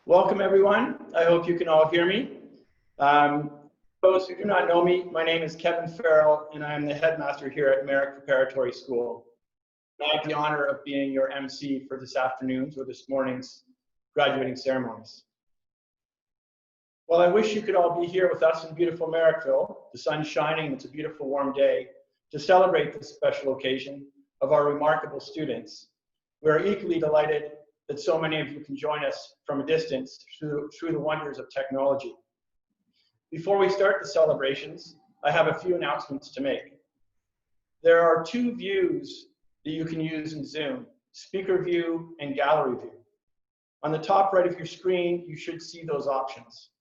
Welcome, everyone. I hope you can all hear me. Those who do not know me, my name is Kevin Farrell, and I am the headmaster here at Merrick Preparatory School. I have the honor of being your MC for this afternoon's or this morning's graduating ceremonies. Well, I wish you could all be here with us in beautiful Merrickville. The sun's shining, it's a beautiful warm day, to celebrate this special occasion of our remarkable students. We are equally delighted that so many of you can join us from a distance through the wonders of technology. Before we start the celebrations, I have a few announcements to make. There are two views that you can use in Zoom, speaker view and gallery view. On the top right of your screen, you should see those options.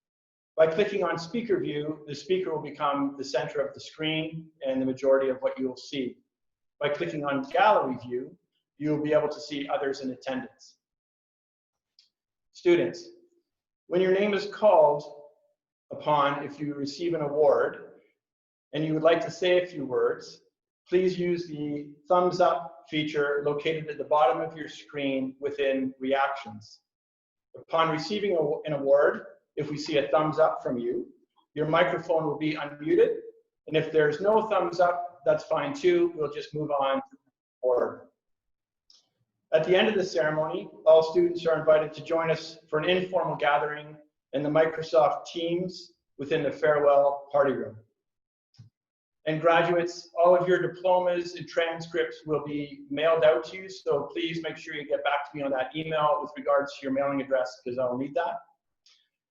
By clicking on speaker view, the speaker will become the center of the screen and the majority of what you will see. By clicking on gallery view, you will be able to see others in attendance. Students, when your name is called upon, if you receive an award and you would like to say a few words, please use the thumbs up feature located at the bottom of your screen within reactions. Upon receiving an award, if we see a thumbs up from you, your microphone will be unmuted. And if there's no thumbs up, that's fine too. We'll just move on to the award. At the end of the ceremony, all students are invited to join us for an informal gathering in the Microsoft Teams within the farewell party room. And graduates, all of your diplomas and transcripts will be mailed out to you, so please make sure you get back to me on that email with regards to your mailing address, because I'll need that.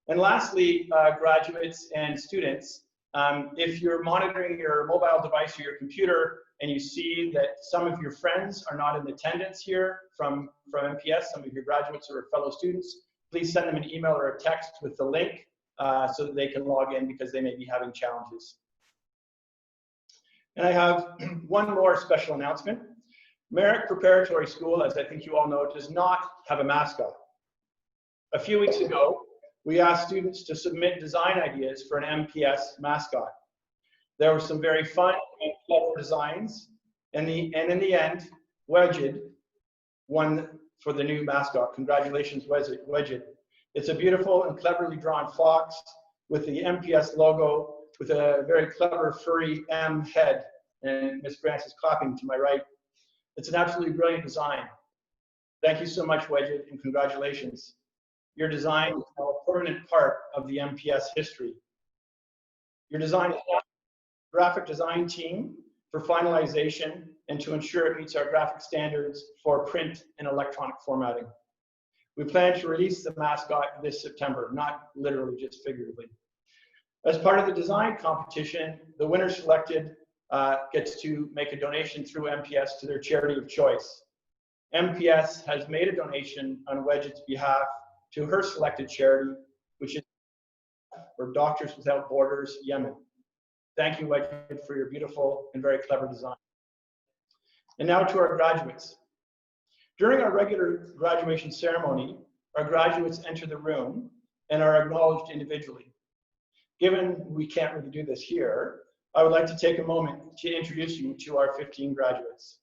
And lastly, graduates and students, if you're monitoring your mobile device or your computer and you see that some of your friends are not in attendance here from MPS, some of your graduates or fellow students, please send them an email or a text with the link so that they can log in, because they may be having challenges. And I have one more special announcement. Merrick Preparatory School, as I think you all know, does not have a mascot. A few weeks ago, we asked students to submit design ideas for an MPS mascot. There were some very fun and clever designs, and in the end, Wedged won for the new mascot. Congratulations, Wedged. It's a beautiful and cleverly drawn fox with the MPS logo, with a very clever furry M head, and Ms. Grant is clapping to my right. It's an absolutely brilliant design. Thank you so much, Wedged, and congratulations. Your design is now a permanent part of the MPS history. Your design is now a graphic design team for finalization and to ensure it meets our graphic standards for print and electronic formatting. We plan to release the mascot this September, not literally, just figuratively. As part of the design competition, the winner selected gets to make a donation through MPS to their charity of choice. MPS has made a donation on Wedged's behalf to her selected charity, which is for Doctors Without Borders, Yemen. Thank you, Wedged, for your beautiful and very clever design. And now to our graduates. During our regular graduation ceremony, our graduates enter the room and are acknowledged individually. Given we can't really do this here, I would like to take a moment to introduce you to our 15 graduates.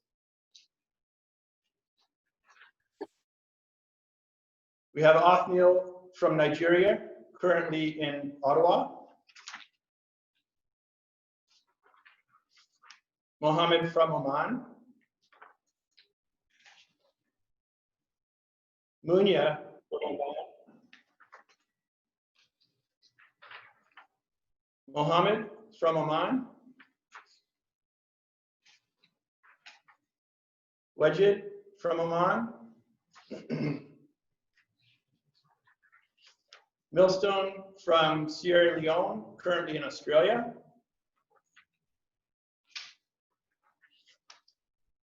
We have Othniel from Nigeria, currently in Ottawa. Mohammed from Oman. Munya from Oman. Mohammed from Oman. Wedged from Oman. Millstone from Sierra Leone, currently in Australia.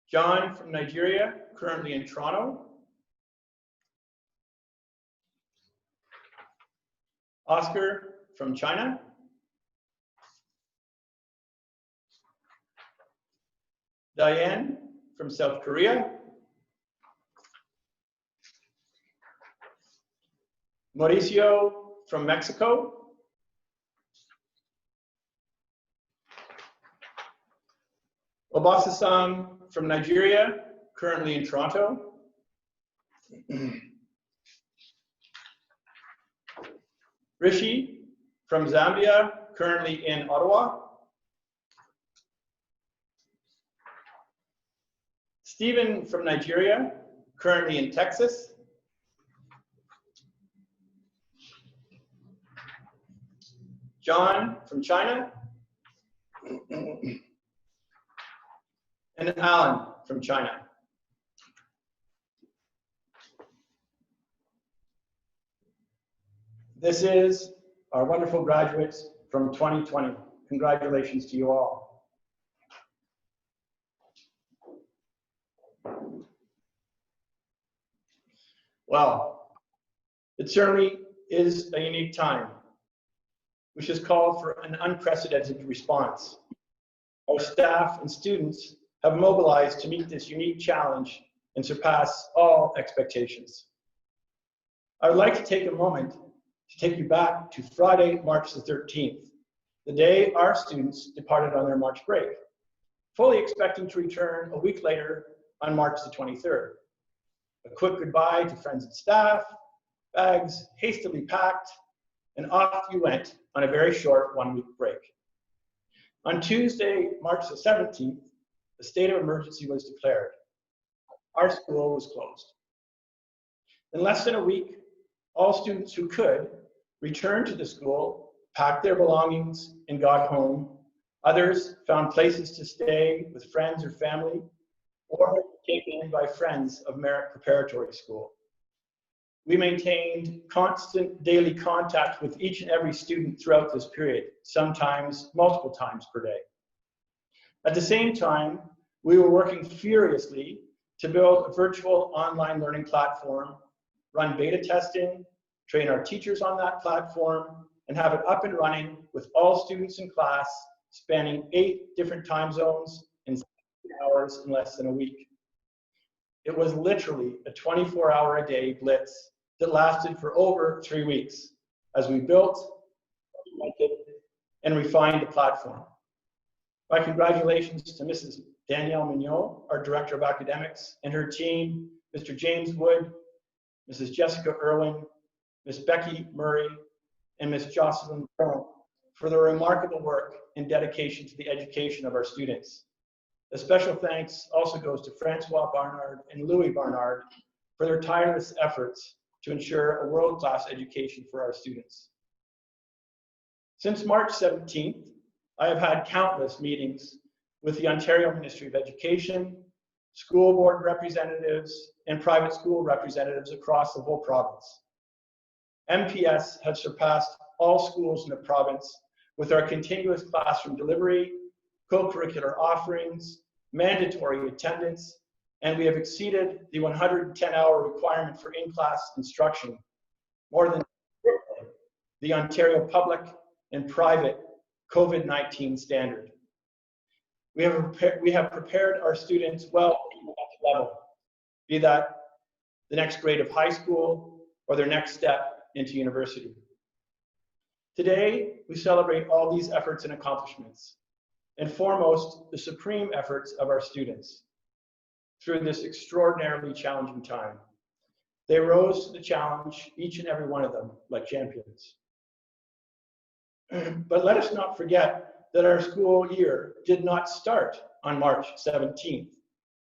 John from Nigeria, currently in Toronto. Oscar from China. Diane from South Korea. Mauricio from Mexico. Obasasam from Nigeria, currently in Toronto. Rishi from Zambia, currently in Ottawa. Stephen from Nigeria, currently in Texas. John from China. And Alan from China. This is our wonderful graduates from 2020. Congratulations to you all. Well, it certainly is a unique time, which has called for an unprecedented response. Our staff and students have mobilized to meet this unique challenge and surpass all expectations. I would like to take a moment to take you back to Friday, March the 13th, the day our students departed on their March break, fully expecting to return a week later on March the 23rd. A quick goodbye to friends and staff, bags hastily packed, and off you went on a very short one-week break. On Tuesday, March the 17th, the state of emergency was declared. Our school was closed. In less than a week, all students who could returned to the school, packed their belongings, and got home. Others found places to stay with friends or family, or taken in by friends of Merrick Preparatory School. We maintained constant daily contact with each and every student throughout this period, sometimes multiple times per day. At the same time, we were working furiously to build a virtual online learning platform, run beta testing, train our teachers on that platform, and have it up and running with all students in class, spanning 8 different time zones in 60 hours in less than a week. It was literally a 24-hour-a-day blitz that lasted for over 3 weeks as we built, implemented, and refined the platform. My congratulations to Mrs. Danielle Mignot, our Director of Academics, and her team, Mr. James Wood, Mrs. Jessica Irwin, Ms. Becky Murray, and Ms. Jocelyn Brown for their remarkable work and dedication to the education of our students. A special thanks also goes to Francois Barnard and Louis Barnard for their tireless efforts to ensure a world-class education for our students. Since March 17th, I have had countless meetings with the Ontario Ministry of Education, school board representatives, and private school representatives across the whole province. MPS has surpassed all schools in the province with our continuous classroom delivery, co-curricular offerings, mandatory attendance, and we have exceeded the 110-hour requirement for in-class instruction, more than the Ontario public and private COVID-19 standard. We have prepared our students well for the next level, be that the next grade of high school or their next step into university. Today, we celebrate all these efforts and accomplishments, and foremost, the supreme efforts of our students through this extraordinarily challenging time. They rose to the challenge, each and every one of them, like champions. But let us not forget that our school year did not start on March 17th.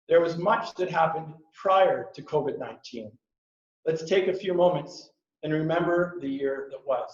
There was much that happened prior to COVID-19. Let's take a few moments and remember the year that was.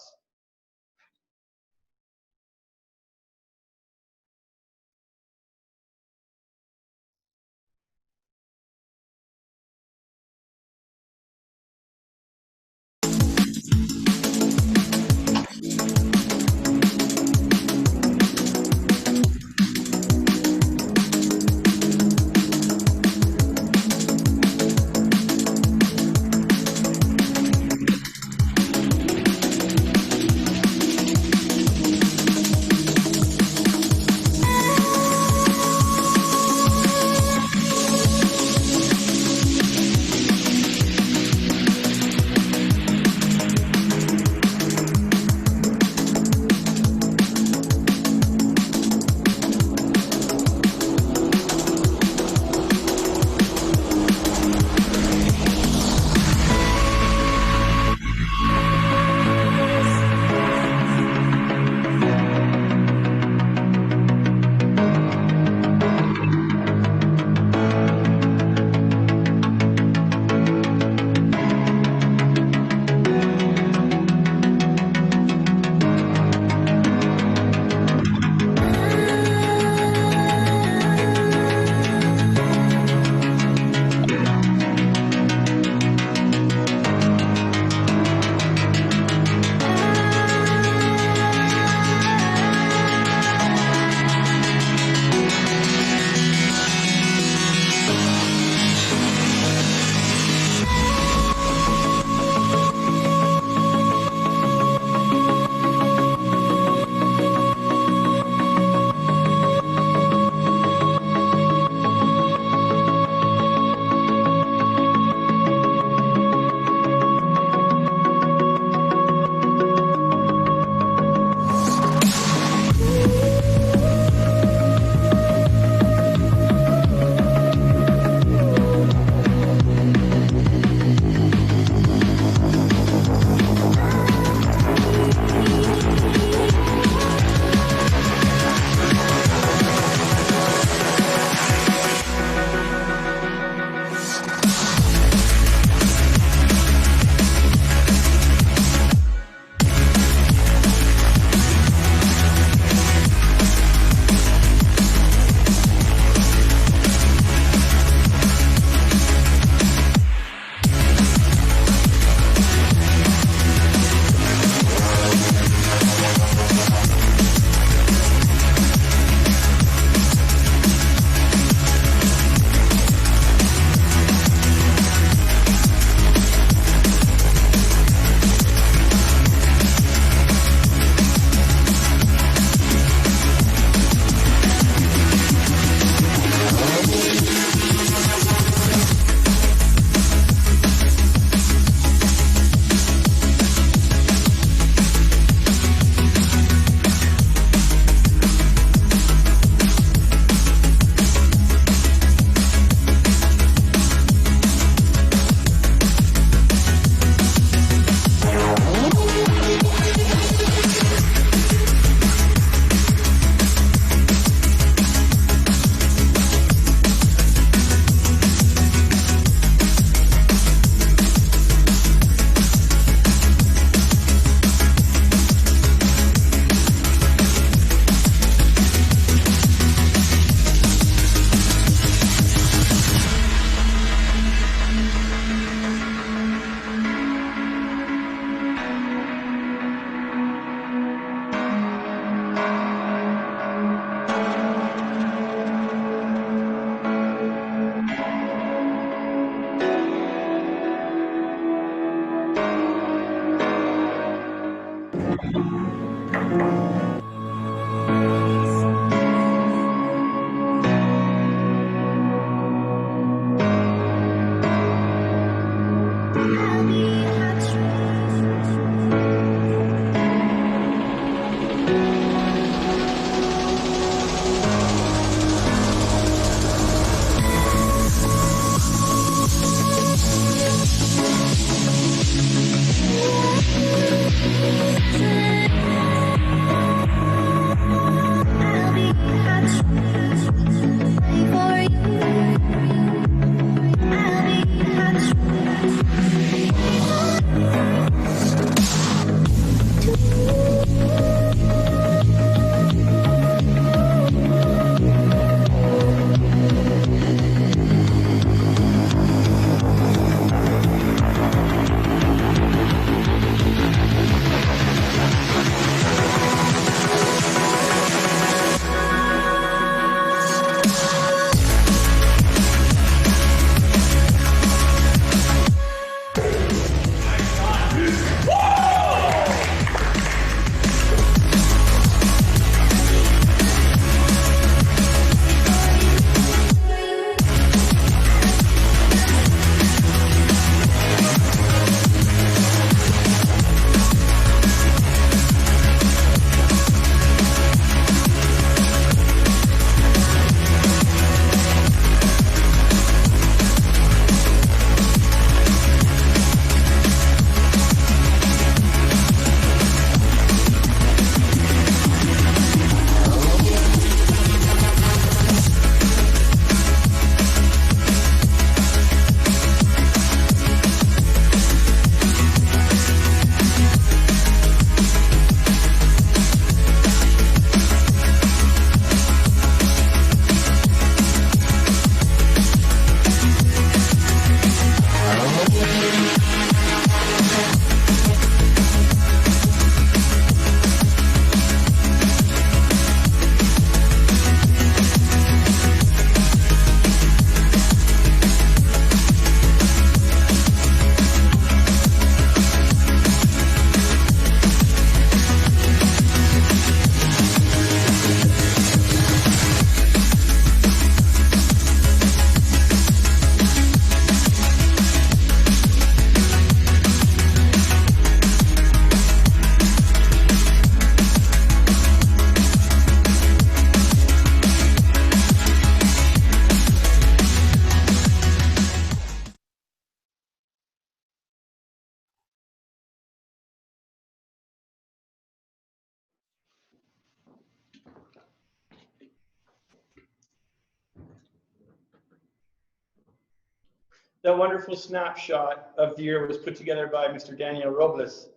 That wonderful snapshot of the year was put together by Mr. Daniel Robles.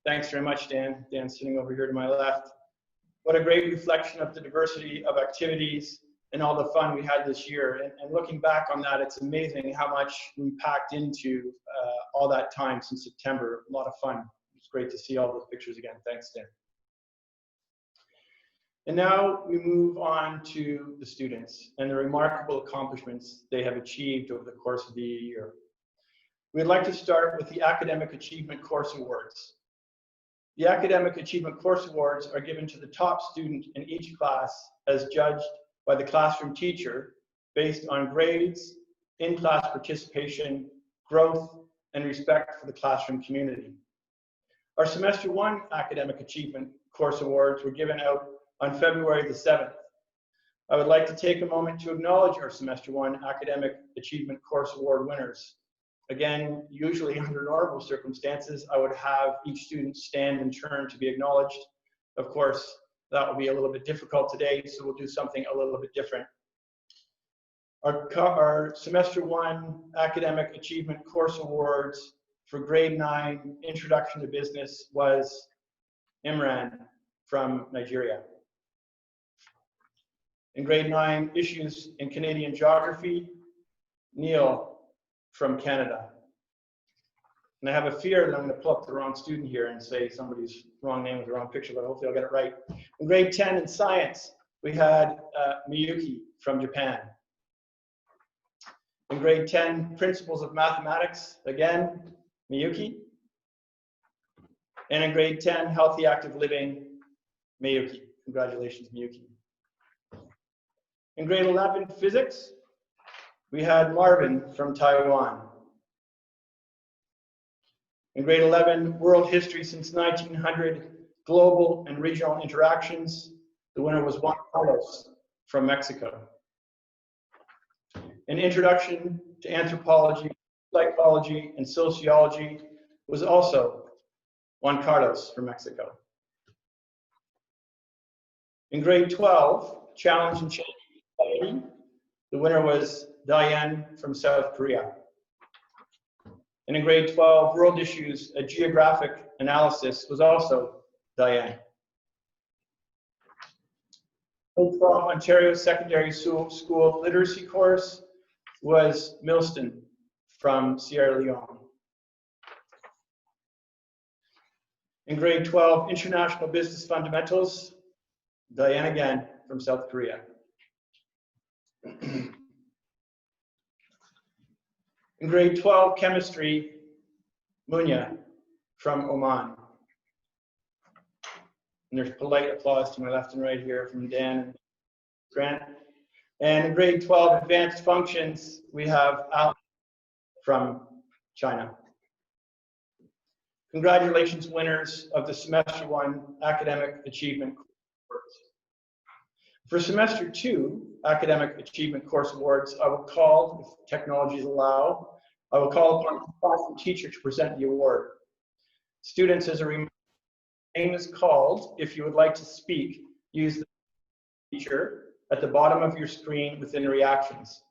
Thanks very much, Dan. Dan's sitting over here to my left. What a great reflection of the diversity of activities and all the fun we had this year. And looking back on that, it's amazing how much we packed into all that time since September. A lot of fun. It's great to see all those pictures again. Thanks, Dan. And now we move on to the students and the remarkable accomplishments they have achieved over the course of the year. We'd like to start with the Academic Achievement Course Awards. The Academic Achievement Course Awards are given to the top student in each class as judged by the classroom teacher based on grades, in-class participation, growth, and respect for the classroom community. Our Semester 1 Academic Achievement Course Awards were given out on February the 7th. I would like to take a moment to acknowledge our Semester 1 Academic Achievement Course Award winners. Again, usually under normal circumstances, I would have each student stand in turn to be acknowledged. Of course, that will be a little bit difficult today, so we'll do something a little bit different. Our Semester 1 Academic Achievement Course Awards for Grade 9 Introduction to Business was Imran from Nigeria. In Grade 9 Issues in Canadian Geography, Neil from Canada. And I have a fear that I'm going to pull up the wrong student here and say somebody's wrong name with the wrong picture, but hopefully I'll get it right. In Grade 10 in Science, we had Miyuki from Japan. In Grade 10 Principles of Mathematics, again, Miyuki. And in Grade 10 Healthy Active Living, Miyuki. Congratulations, Miyuki. In Grade 11 Physics, we had Marvin from Taiwan. In grade 11, World History Since 1900, Global and Regional Interactions. The winner was Juan Carlos from Mexico. An Introduction to Anthropology, Psychology, and Sociology was also Juan Carlos from Mexico. In grade 12, Challenge and Change Society, the winner was Diane from South Korea. And in grade 12, World Issues, a Geographic Analysis was also Diane. Grade 12, Ontario Secondary School Literacy Course was Milston from Sierra Leone. In grade 12, International Business Fundamentals, Diane again from South Korea. In grade 12, Chemistry, Munya from Oman. And there's polite applause to my left and right here from Dan and Grant. And in grade 12, Advanced Functions, we have Alan from China. Congratulations, winners of the Semester 1 Academic Achievement Course. For Semester 2 Academic Achievement Course Awards, I will call, if technologies allow, I will call upon the classroom teacher to present the award. Students, as a reminder, name is called. If you would like to speak, use the feature at the bottom of your screen within reactions.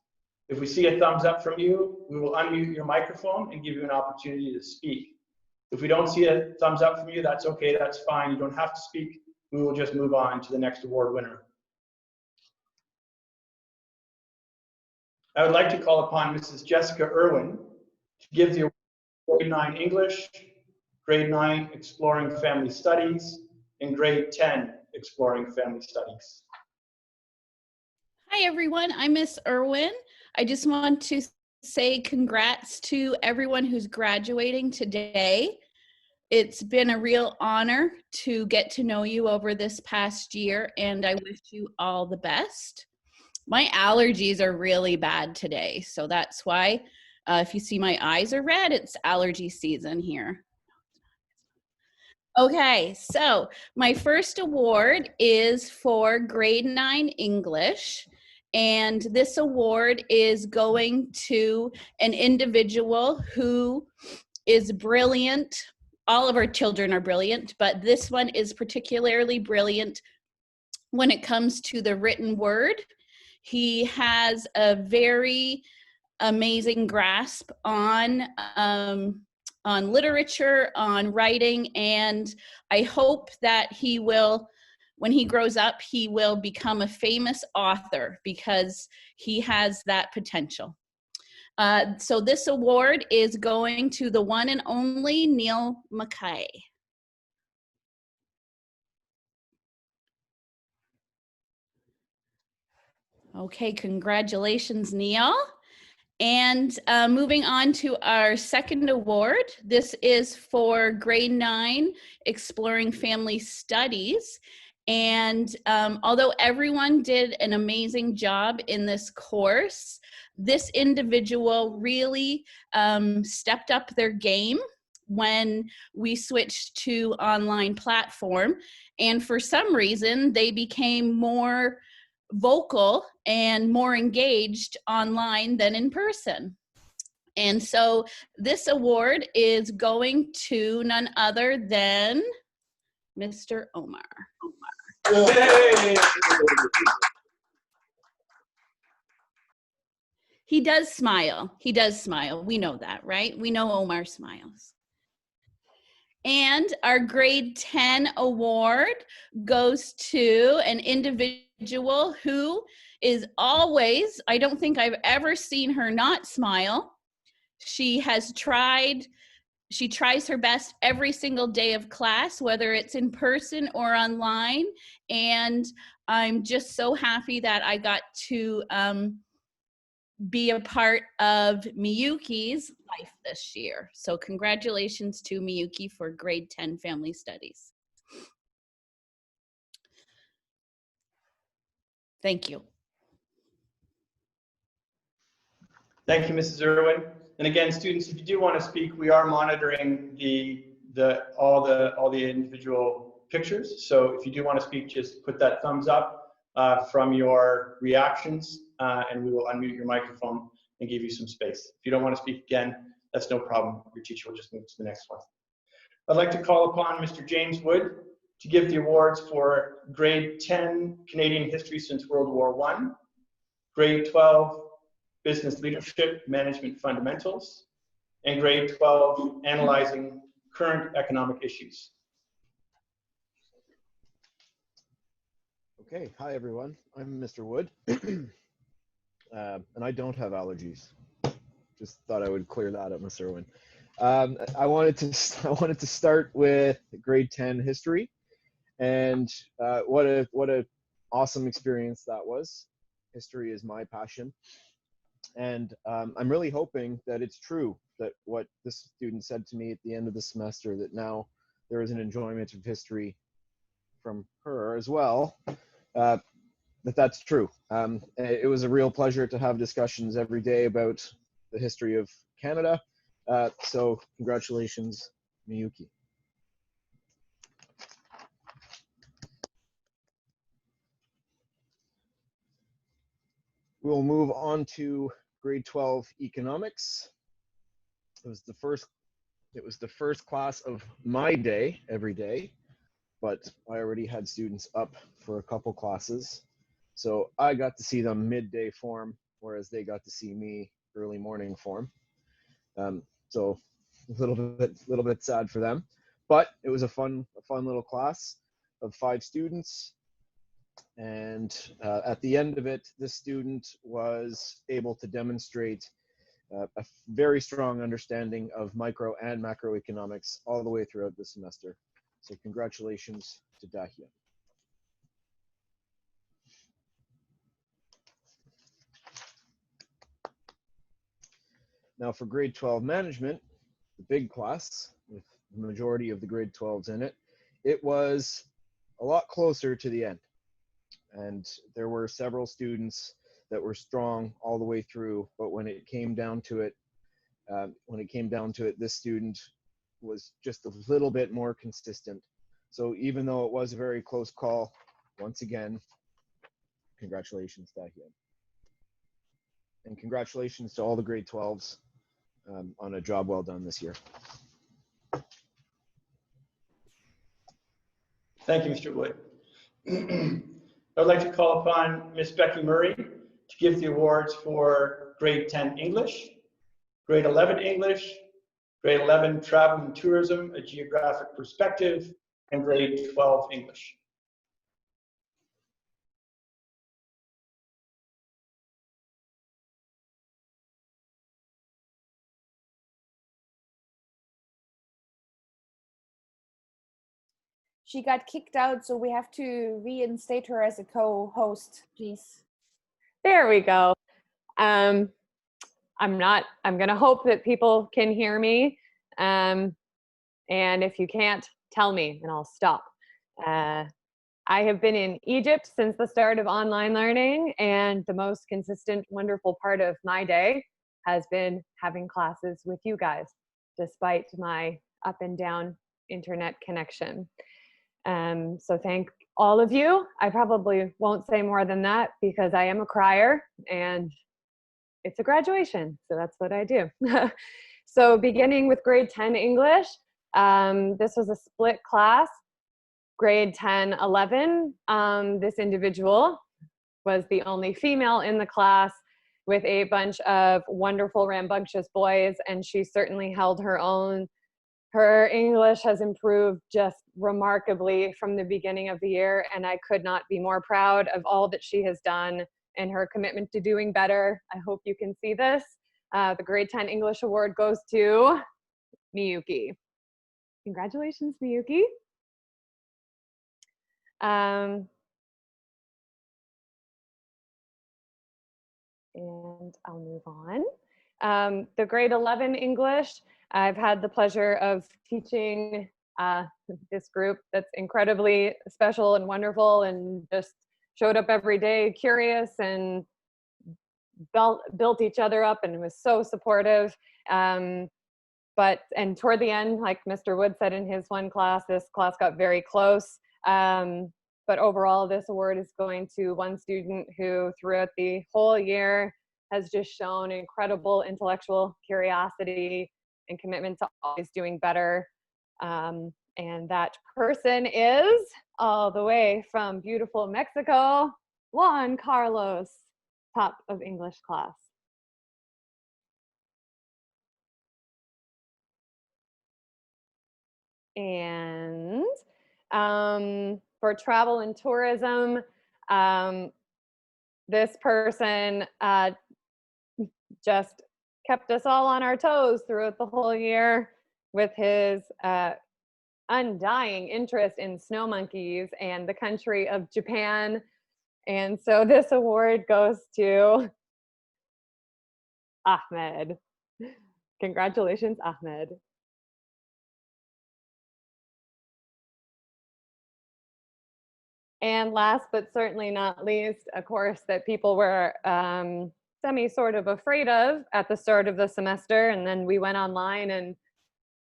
If we see a thumbs up from you, we will unmute your microphone and give you an opportunity to speak. If we don't see a thumbs up from you, that's okay, that's fine. You don't have to speak. We will just move on to the next award winner. I would like to call upon Mrs. Jessica Irwin to give the award for grade 9 English, grade 9 Exploring Family Studies, and grade 10 Exploring Family Studies. Hi everyone, I'm Miss Irwin. I just want to say congrats to everyone who's graduating today. It's been a real honor to get to know you over this past year, and I wish you all the best. My allergies are really bad today, so that's why if you see my eyes are red, it's allergy season here. Okay, so my first award is for grade 9 English, and this award is going to an individual who is brilliant. All of our children are brilliant, but this one is particularly brilliant when it comes to the written word. He has a very amazing grasp on literature, on writing, and I hope that he will, when he grows up, he will become a famous author because he has that potential. So this award is going to the one and only Neil McKay. Okay, congratulations, Neil. And moving on to our second award, this is for grade 9, Exploring Family Studies. And although everyone did an amazing job in this course, this individual really stepped up their game when we switched to online platform. And for some reason, they became more vocal and more engaged online than in person. And so this award is going to none other than Mr. Omar. Yay! He does smile. He does smile. We know that, right? We know Omar smiles. And our grade 10 award goes to an individual who is always, I don't think I've ever seen her not smile. She tries her best every single day of class, whether it's in person or online. And I'm just so happy that I got to be a part of Miyuki's life this year. So congratulations to Miyuki for grade 10 Family Studies. Thank you. Thank you, Mrs. Irwin. And again, students, if you do want to speak, we are monitoring all the individual pictures. So if you do want to speak, just put that thumbs up from your reactions, and we will unmute your microphone and give you some space. If you don't want to speak again, that's no problem. Your teacher will just move to the next one. I'd like to call upon Mr. James Wood to give the awards for grade 10 Canadian History since World War I, grade 12 Business Leadership Management Fundamentals, and grade 12 Analyzing Current Economic Issues. Okay, hi everyone. I'm Mr. Wood, and I don't have allergies. Just thought I would clear that up, Mr. Irwin. I wanted to start with grade 10 history, and what a awesome experience that was. History is my passion, and I'm really hoping that it's true that what this student said to me at the end of the semester, that now there is an enjoyment of history from her as well. That's true. It was a real pleasure to have discussions every day about the history of Canada. So congratulations, Miyuki. We'll move on to grade 12 economics. It was the first class of my day every day, but I already had students up for a couple classes. So I got to see them midday form, whereas they got to see me early morning form. So a little bit sad for them, but it was a fun little class of 5 students. And at the end of it, this student was able to demonstrate a very strong understanding of micro and macroeconomics all the way throughout the semester. So congratulations to Dahlia. Now for grade 12 management, the big class with the majority of the grade 12s in it, it was a lot closer to the end. And there were several students that were strong all the way through, but when it came down to it, this student was just a little bit more consistent. So even though it was a very close call, once again, congratulations, Dahlia. And congratulations to all the grade 12s on a job well done this year. Thank you, Mr. Wood. I'd like to call upon Miss Becky Murray to give the awards for grade 10 English, grade 11 English, grade 11 Travel and Tourism, a Geographic Perspective, and grade 12 English. She got kicked out, so we have to reinstate her as a co-host, please. There we go. I'm gonna hope that people can hear me. And if you can't, tell me and I'll stop. I have been in Egypt since the start of online learning, and the most consistent, wonderful part of my day has been having classes with you guys, despite my up and down internet connection. So thank all of you. I probably won't say more than that because I am a crier and it's a graduation, so that's what I do. So beginning with grade 10 English, this was a split class, grade 10, 11. This individual was the only female in the class with a bunch of wonderful, rambunctious boys, and she certainly held her own. Her English has improved just remarkably from the beginning of the year, and I could not be more proud of all that she has done and her commitment to doing better. I hope you can see this. The grade 10 English award goes to Miyuki. Congratulations, Miyuki. And I'll move on. The grade 11 English, I've had the pleasure of teaching this group that's incredibly special and wonderful and just showed up every day curious and built each other up and was so supportive. And toward the end, like Mr. Wood said in his one class, this class got very close. But overall, this award is going to one student who throughout the whole year has just shown incredible intellectual curiosity and commitment to always doing better. And that person is all the way from beautiful Mexico, Juan Carlos, top of English class. And for travel and tourism, this person just kept us all on our toes throughout the whole year with his undying interest in snow monkeys and the country of Japan. And so this award goes to Ahmed. Congratulations, Ahmed. And last but certainly not least, a course that people were sort of afraid of at the start of the semester, and then we went online and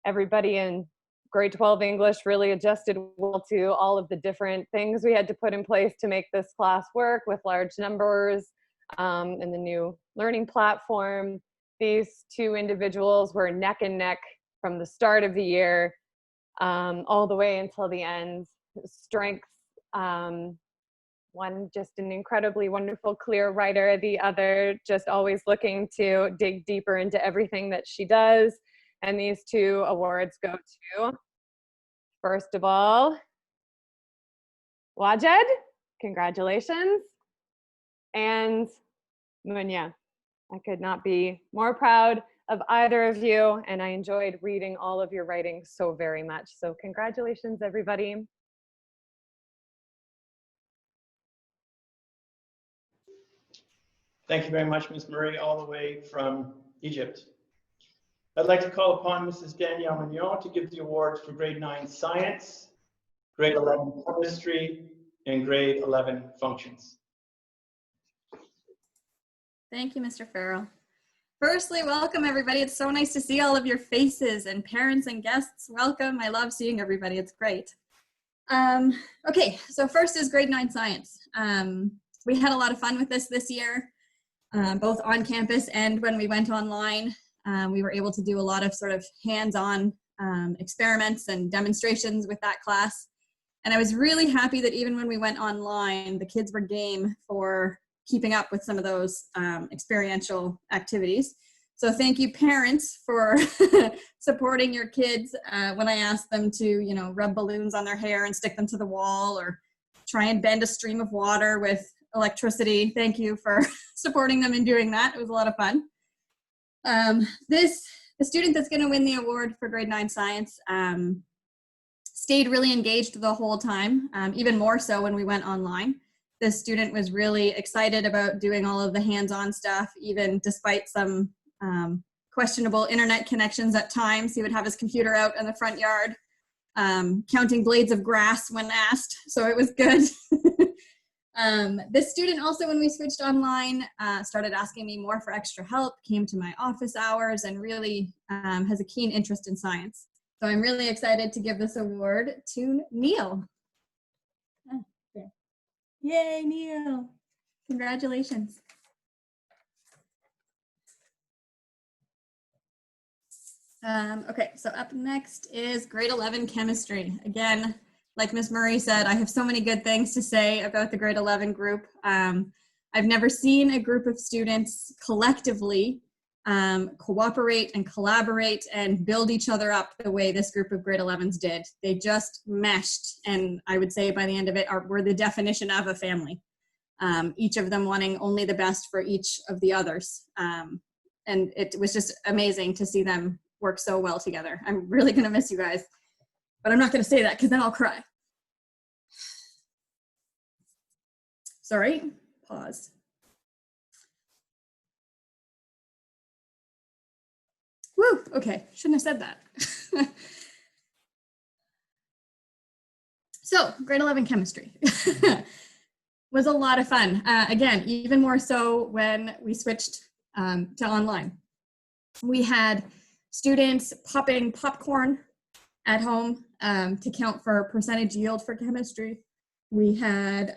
everybody in grade 12 English really adjusted well to all of the different things we had to put in place to make this class work with large numbers and the new learning platform. These two individuals were neck and neck from the start of the year all the way until the end. Strengths, one just an incredibly wonderful, clear writer, the other just always looking to dig deeper into everything that she does. And these two awards go to, first of all, Wajed, congratulations, and Munya. I could not be more proud of either of you, and I enjoyed reading all of your writing so very much. So congratulations, everybody. Thank you very much, Ms. Murray, all the way from Egypt. I'd like to call upon Mrs. Danielle Mignon to give the awards for grade 9 science, grade 11 chemistry, and grade 11 functions. Thank you, Mr. Farrell. Firstly, welcome everybody. It's so nice to see all of your faces, and parents and guests, welcome. I love seeing everybody, it's great. Okay, so first is grade 9 science. We had a lot of fun with this year, both on campus and when we went online. We were able to do a lot of sort of hands-on experiments and demonstrations with that class. And I was really happy that even when we went online, the kids were game for keeping up with some of those experiential activities. So thank you, parents, for supporting your kids when I asked them to, you know, rub balloons on their hair and stick them to the wall, or try and bend a stream of water with electricity. Thank you for supporting them in doing that. It was a lot of fun. The student that's going to win the award for grade 9 science stayed really engaged the whole time, even more so when we went online. This student was really excited about doing all of the hands-on stuff, even despite some questionable internet connections at times. He would have his computer out in the front yard, counting blades of grass when asked, so it was good. This student also, when we switched online, started asking me more for extra help, came to my office hours, and really has a keen interest in science. So I'm really excited to give this award to Neil. Okay. Yay, Neil. Congratulations. Okay, so up next is grade 11 chemistry. Again, like Ms. Murray said, I have so many good things to say about the grade 11 group. I've never seen a group of students collectively cooperate and collaborate and build each other up the way this group of grade 11s did. They just meshed, and I would say by the end of it were the definition of a family. Each of them wanting only the best for each of the others. And it was just amazing to see them work so well together. I'm really gonna miss you guys, but I'm not gonna say that because then I'll cry. Sorry, pause. Woo, okay, shouldn't have said that. So, grade 11 chemistry. was a lot of fun. Again, even more so when we switched to online. We had students popping popcorn at home to count for percentage yield for chemistry. We had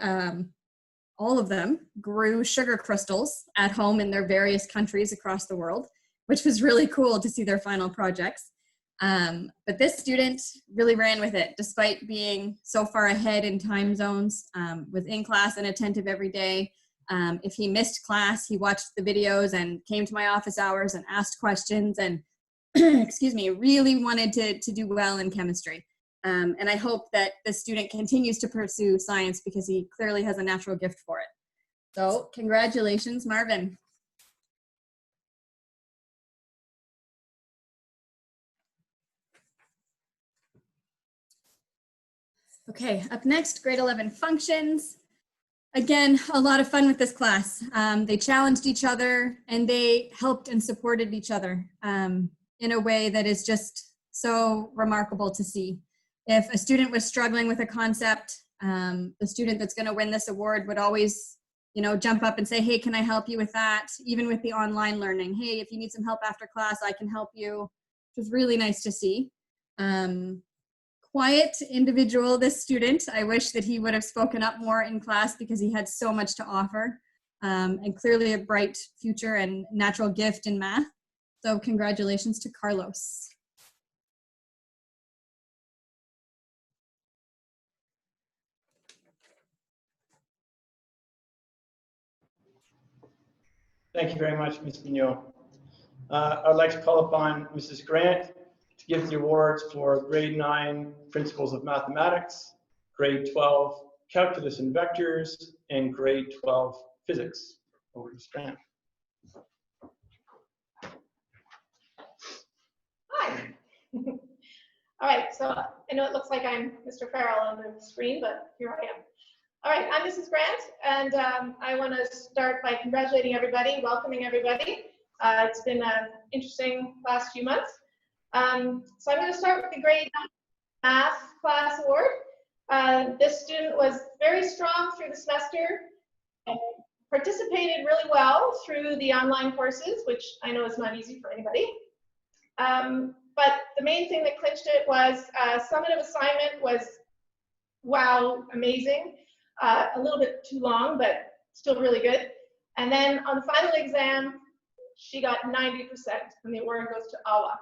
all of them grew sugar crystals at home in their various countries across the world, which was really cool to see their final projects. But this student really ran with it, despite being so far ahead in time zones, was in class and attentive every day. If he missed class, he watched the videos and came to my office hours and asked questions and, excuse me, really wanted to do well in chemistry. And I hope that the student continues to pursue science because he clearly has a natural gift for it. So congratulations, Marvin. Okay, up next, grade 11 functions. Again, a lot of fun with this class. They challenged each other and they helped and supported each other in a way that is just so remarkable to see. If a student was struggling with a concept, the student that's gonna win this award would always, you know, jump up and say, hey, can I help you with that? Even with the online learning, hey, if you need some help after class, I can help you. It was really nice to see. Quiet individual, this student. I wish that he would have spoken up more in class because he had so much to offer and clearly a bright future and natural gift in math. So congratulations to Carlos. Thank you very much, Ms. Mignot. I'd like to call upon Mrs. Grant to give the awards for grade 9 Principles of Mathematics, grade 12 Calculus and Vectors, and grade 12 Physics. Over to Ms. Grant. Hi. All right, so I know it looks like I'm Mr. Farrell on the screen, but here I am. All right, I'm Mrs. Grant, and I want to start by congratulating everybody, welcoming everybody. It's been an interesting last few months. So I'm going to start with the grade 9 math class award. This student was very strong through the semester and participated really well through the online courses, which I know is not easy for anybody. But the main thing that clinched it was summative assignment was, wow, amazing. A little bit too long, but still really good. And then on the final exam, she got 90%, and the award goes to Awa.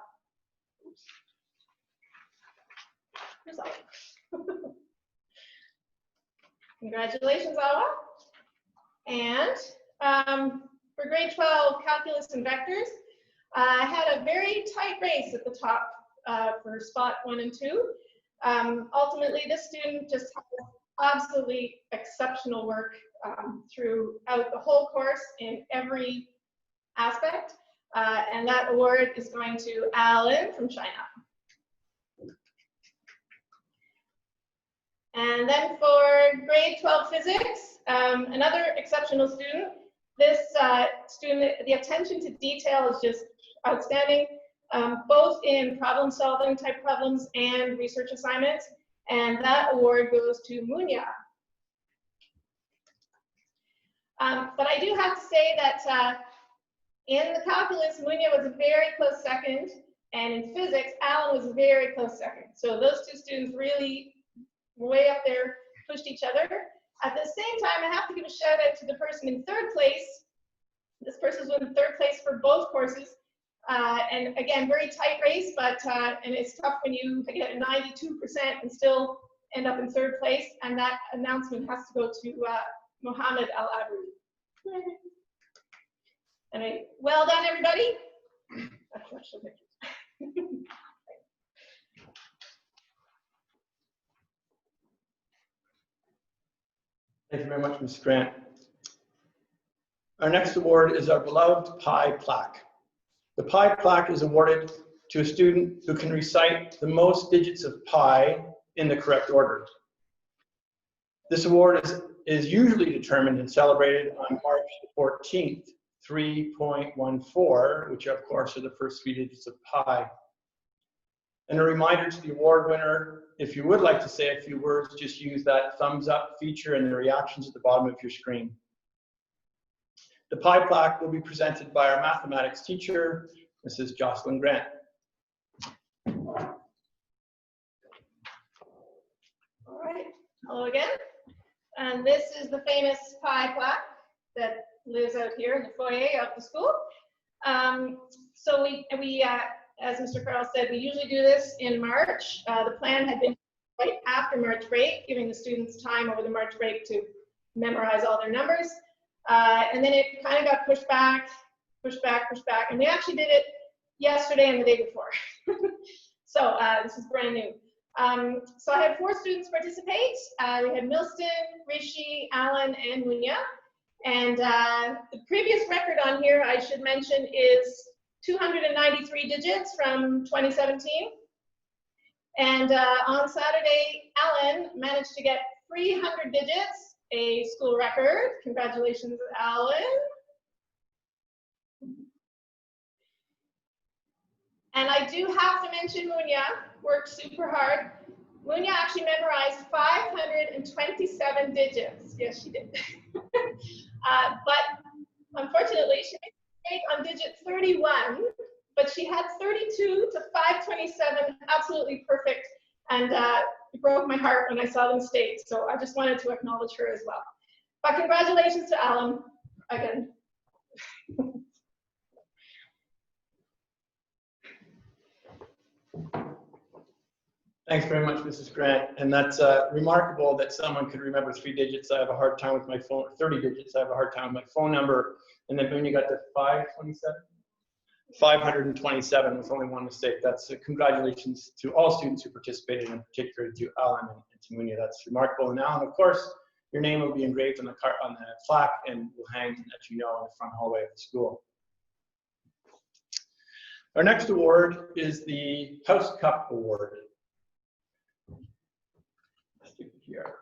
Here's Awa. Congratulations, Awa. And for grade 12 calculus and vectors, I had a very tight race at the top for spot 1 and 2. Ultimately, this student just had absolutely exceptional work throughout the whole course in every aspect. And that award is going to Alan from China. And then for grade 12 physics, another exceptional student. This student, the attention to detail is just outstanding, both in problem solving type problems and research assignments. And that award goes to Munya. But I do have to say that in the calculus, Munya was a very close second, and in physics, Alan was a very close second. So those two students really way up there, pushed each other. At the same time, I have to give a shout out to the person in 3rd place. This person was in 3rd place for both courses. And again, very tight race, but and it's tough when you get a 92% and still end up in 3rd place. And that announcement has to go to Mohammed Al-Abri. Anyway, well done, everybody. Thank you very much, Ms. Grant. Our next award is our beloved Pi plaque. The Pi plaque is awarded to a student who can recite the most digits of pi in the correct order. This award is usually determined and celebrated on March 14th, 3.14, which of course are the first 3 digits of pi. And a reminder to the award winner if you would like to say a few words, just use that thumbs up feature and the reactions at the bottom of your screen. The pie plaque will be presented by our mathematics teacher, Mrs. Jocelyn Grant. All right, hello again. And this is the famous pie plaque that lives out here in the foyer of the school. So we as Mr. Farrell said, we usually do this in March. The plan had been right after March break, giving the students time over the March break to memorize all their numbers. And then it kind of got pushed back, and we actually did it yesterday and the day before. So this is brand new. So I had 4 students participate. We had Milston, Rishi, Alan, and Munya. And the previous record on here, I should mention, is 293 digits from 2017. And on Saturday, Alan managed to get 300 digits, a school record. Congratulations, Alan. And I do have to mention Munya worked super hard. Munya actually memorized 527 digits. Yes, she did. But unfortunately, she made a mistake on digit 31, but she had 32 to 527 absolutely perfect. And it broke my heart when I saw the mistake. So I just wanted to acknowledge her as well. But congratulations to Alan again. Thanks very much, Mrs. Grant. And that's remarkable that someone could remember 3 digits. I have a hard time with my phone, 30 digits. I have a hard time with my phone number. And then when you got to 527? 527 with only one mistake. That's congratulations to all students who participated, and particularly to Alan and to Munya. That's remarkable. And Alan, of course, your name will be engraved on the plaque and will hang, as you know, in the front hallway of the school. Our next award is the House Cup Award. Here.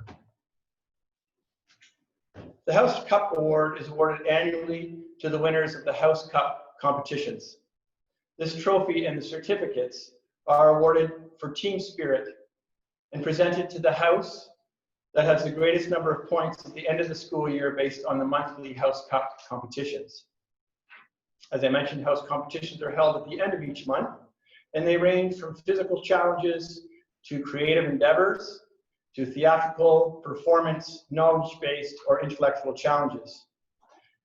The House Cup Award is awarded annually to the winners of the House Cup competitions. This trophy and the certificates are awarded for team spirit and presented to the house that has the greatest number of points at the end of the school year based on the monthly House Cup competitions. As I mentioned, House competitions are held at the end of each month, and they range from physical challenges to creative endeavors, to theatrical, performance, knowledge-based, or intellectual challenges.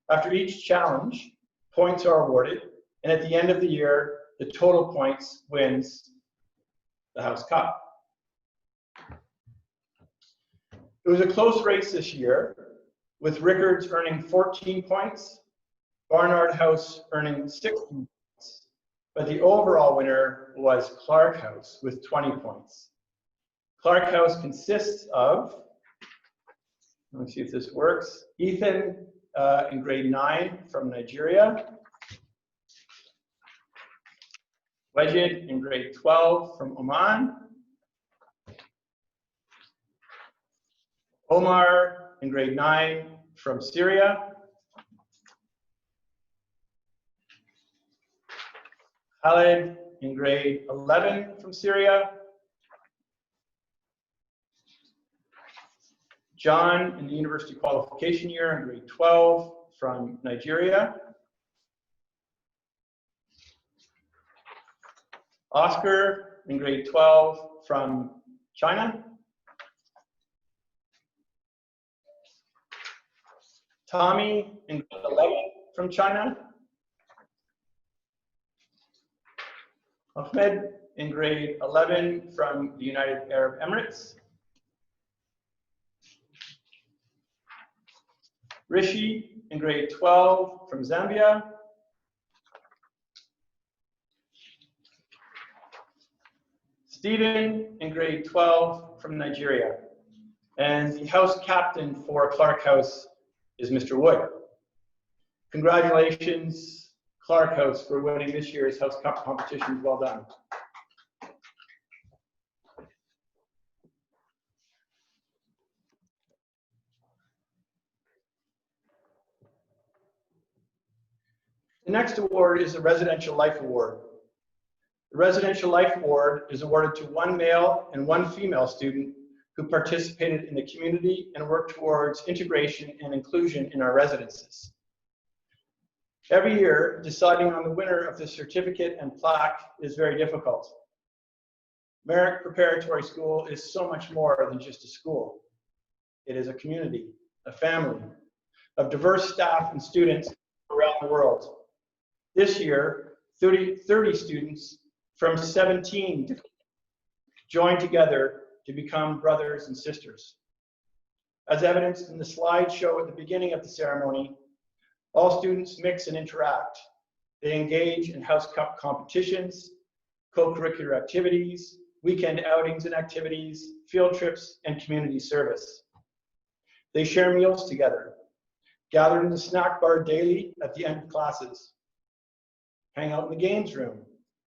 After each challenge, points are awarded, and at the end of the year, the total points wins the House Cup. It was a close race this year, with Rickards earning 14 points, Barnard House earning 16 points, but the overall winner was Clark House with 20 points. Clark House consists of, let me see if this works, Ethan in grade 9 from Nigeria, Wajid in grade 12 from Oman, Omar in grade 9 from Syria, Khalid in grade 11 from Syria, John in the university qualification year in grade 12 from Nigeria. Oscar in grade 12 from China. Tommy in grade 11 from China. Ahmed in grade 11 from the United Arab Emirates. Rishi in grade 12 from Zambia. Stephen in grade 12 from Nigeria. And the house captain for Clark House is Mr. Wood. Congratulations, Clark House, for winning this year's House Cup competition. Well done. The next award is the Residential Life Award. The Residential Life Award is awarded to one male and one female student who participated in the community and worked towards integration and inclusion in our residences. Every year, deciding on the winner of the certificate and plaque is very difficult. Merrick Preparatory School is so much more than just a school. It is a community, a family of diverse staff and students around the world. This year, 30 students from 17 joined together to become brothers and sisters. As evidenced in the slideshow at the beginning of the ceremony, all students mix and interact. They engage in house cup competitions, co-curricular activities, weekend outings and activities, field trips, and community service. They share meals together, gather in the snack bar daily at the end of classes, hang out in the games room,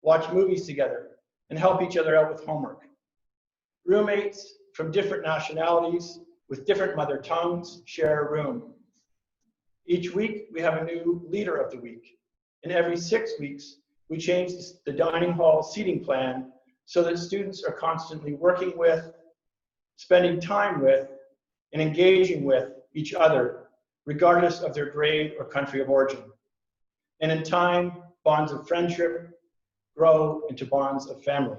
watch movies together, and help each other out with homework. Roommates from different nationalities with different mother tongues share a room. Each week, we have a new leader of the week, and every 6 weeks, we change the dining hall seating plan so that students are constantly working with, spending time with, and engaging with each other, regardless of their grade or country of origin. And in time, bonds of friendship grow into bonds of family.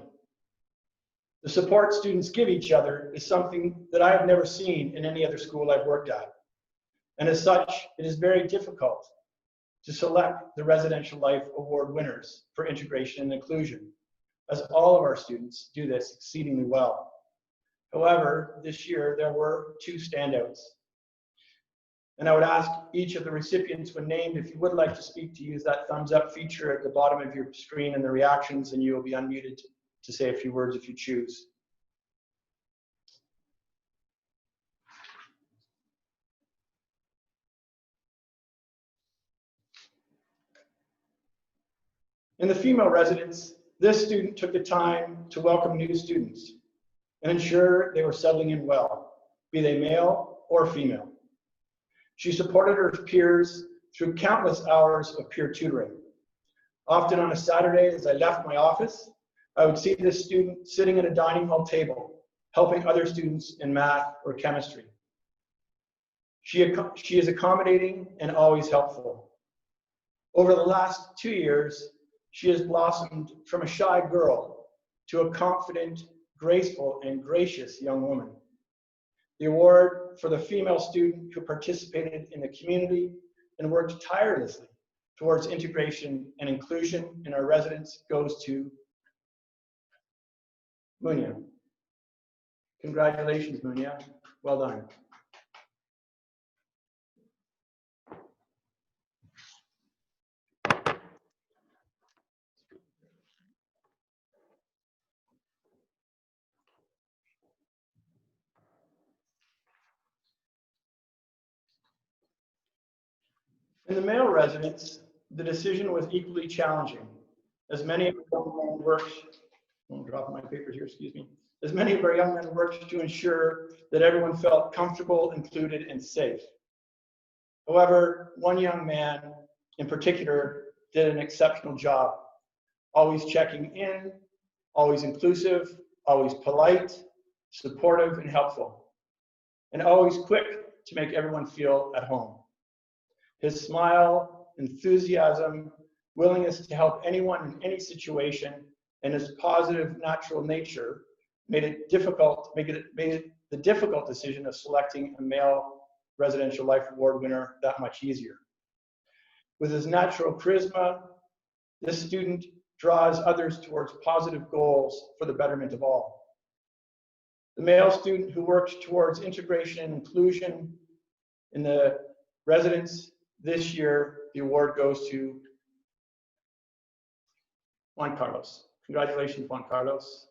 The support students give each other is something that I have never seen in any other school I've worked at. And as such, it is very difficult to select the Residential Life Award winners for integration and inclusion, as all of our students do this exceedingly well. However, this year there were 2 standouts. And I would ask each of the recipients when named, if you would like to speak, to use that thumbs up feature at the bottom of your screen and the reactions, and you will be unmuted to say a few words if you choose. In the female residence, this student took the time to welcome new students and ensure they were settling in well, be they male or female. She supported her peers through countless hours of peer tutoring. Often on a Saturday, as I left my office, I would see this student sitting at a dining hall table, helping other students in math or chemistry. She is accommodating and always helpful. Over the last 2 years, she has blossomed from a shy girl to a confident, graceful, and gracious young woman. The award for the female student who participated in the community and worked tirelessly towards integration and inclusion in our residence goes to Munya. Congratulations, Munya. Well done. In the male residence, the decision was equally challenging, as many of our young men worked, I'm dropping my papers here, excuse me, as many of our young men worked to ensure that everyone felt comfortable, included, and safe. However, one young man in particular did an exceptional job, always checking in, always inclusive, always polite, supportive, and helpful, and always quick to make everyone feel at home. His smile, enthusiasm, willingness to help anyone in any situation, and his positive, natural nature made it the difficult decision of selecting a male Residential Life Award winner that much easier. With his natural charisma, this student draws others towards positive goals for the betterment of all. The male student who worked towards integration and inclusion in the residence this year, the award goes to Juan Carlos. Congratulations, Juan Carlos.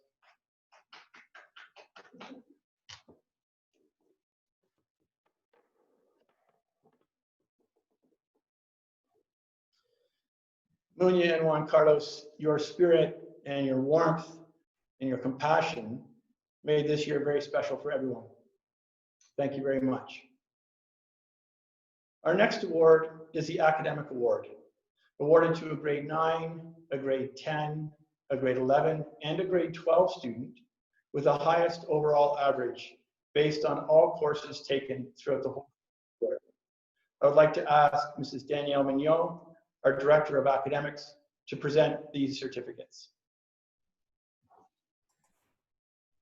Munya and Juan Carlos, your spirit and your warmth and your compassion made this year very special for everyone. Thank you very much. Our next award is the Academic Award, awarded to a grade 9, a grade 10, a grade 11, and a grade 12 student with the highest overall average based on all courses taken throughout the whole year. I would like to ask Mrs. Danielle Mignot, our Director of Academics, to present these certificates.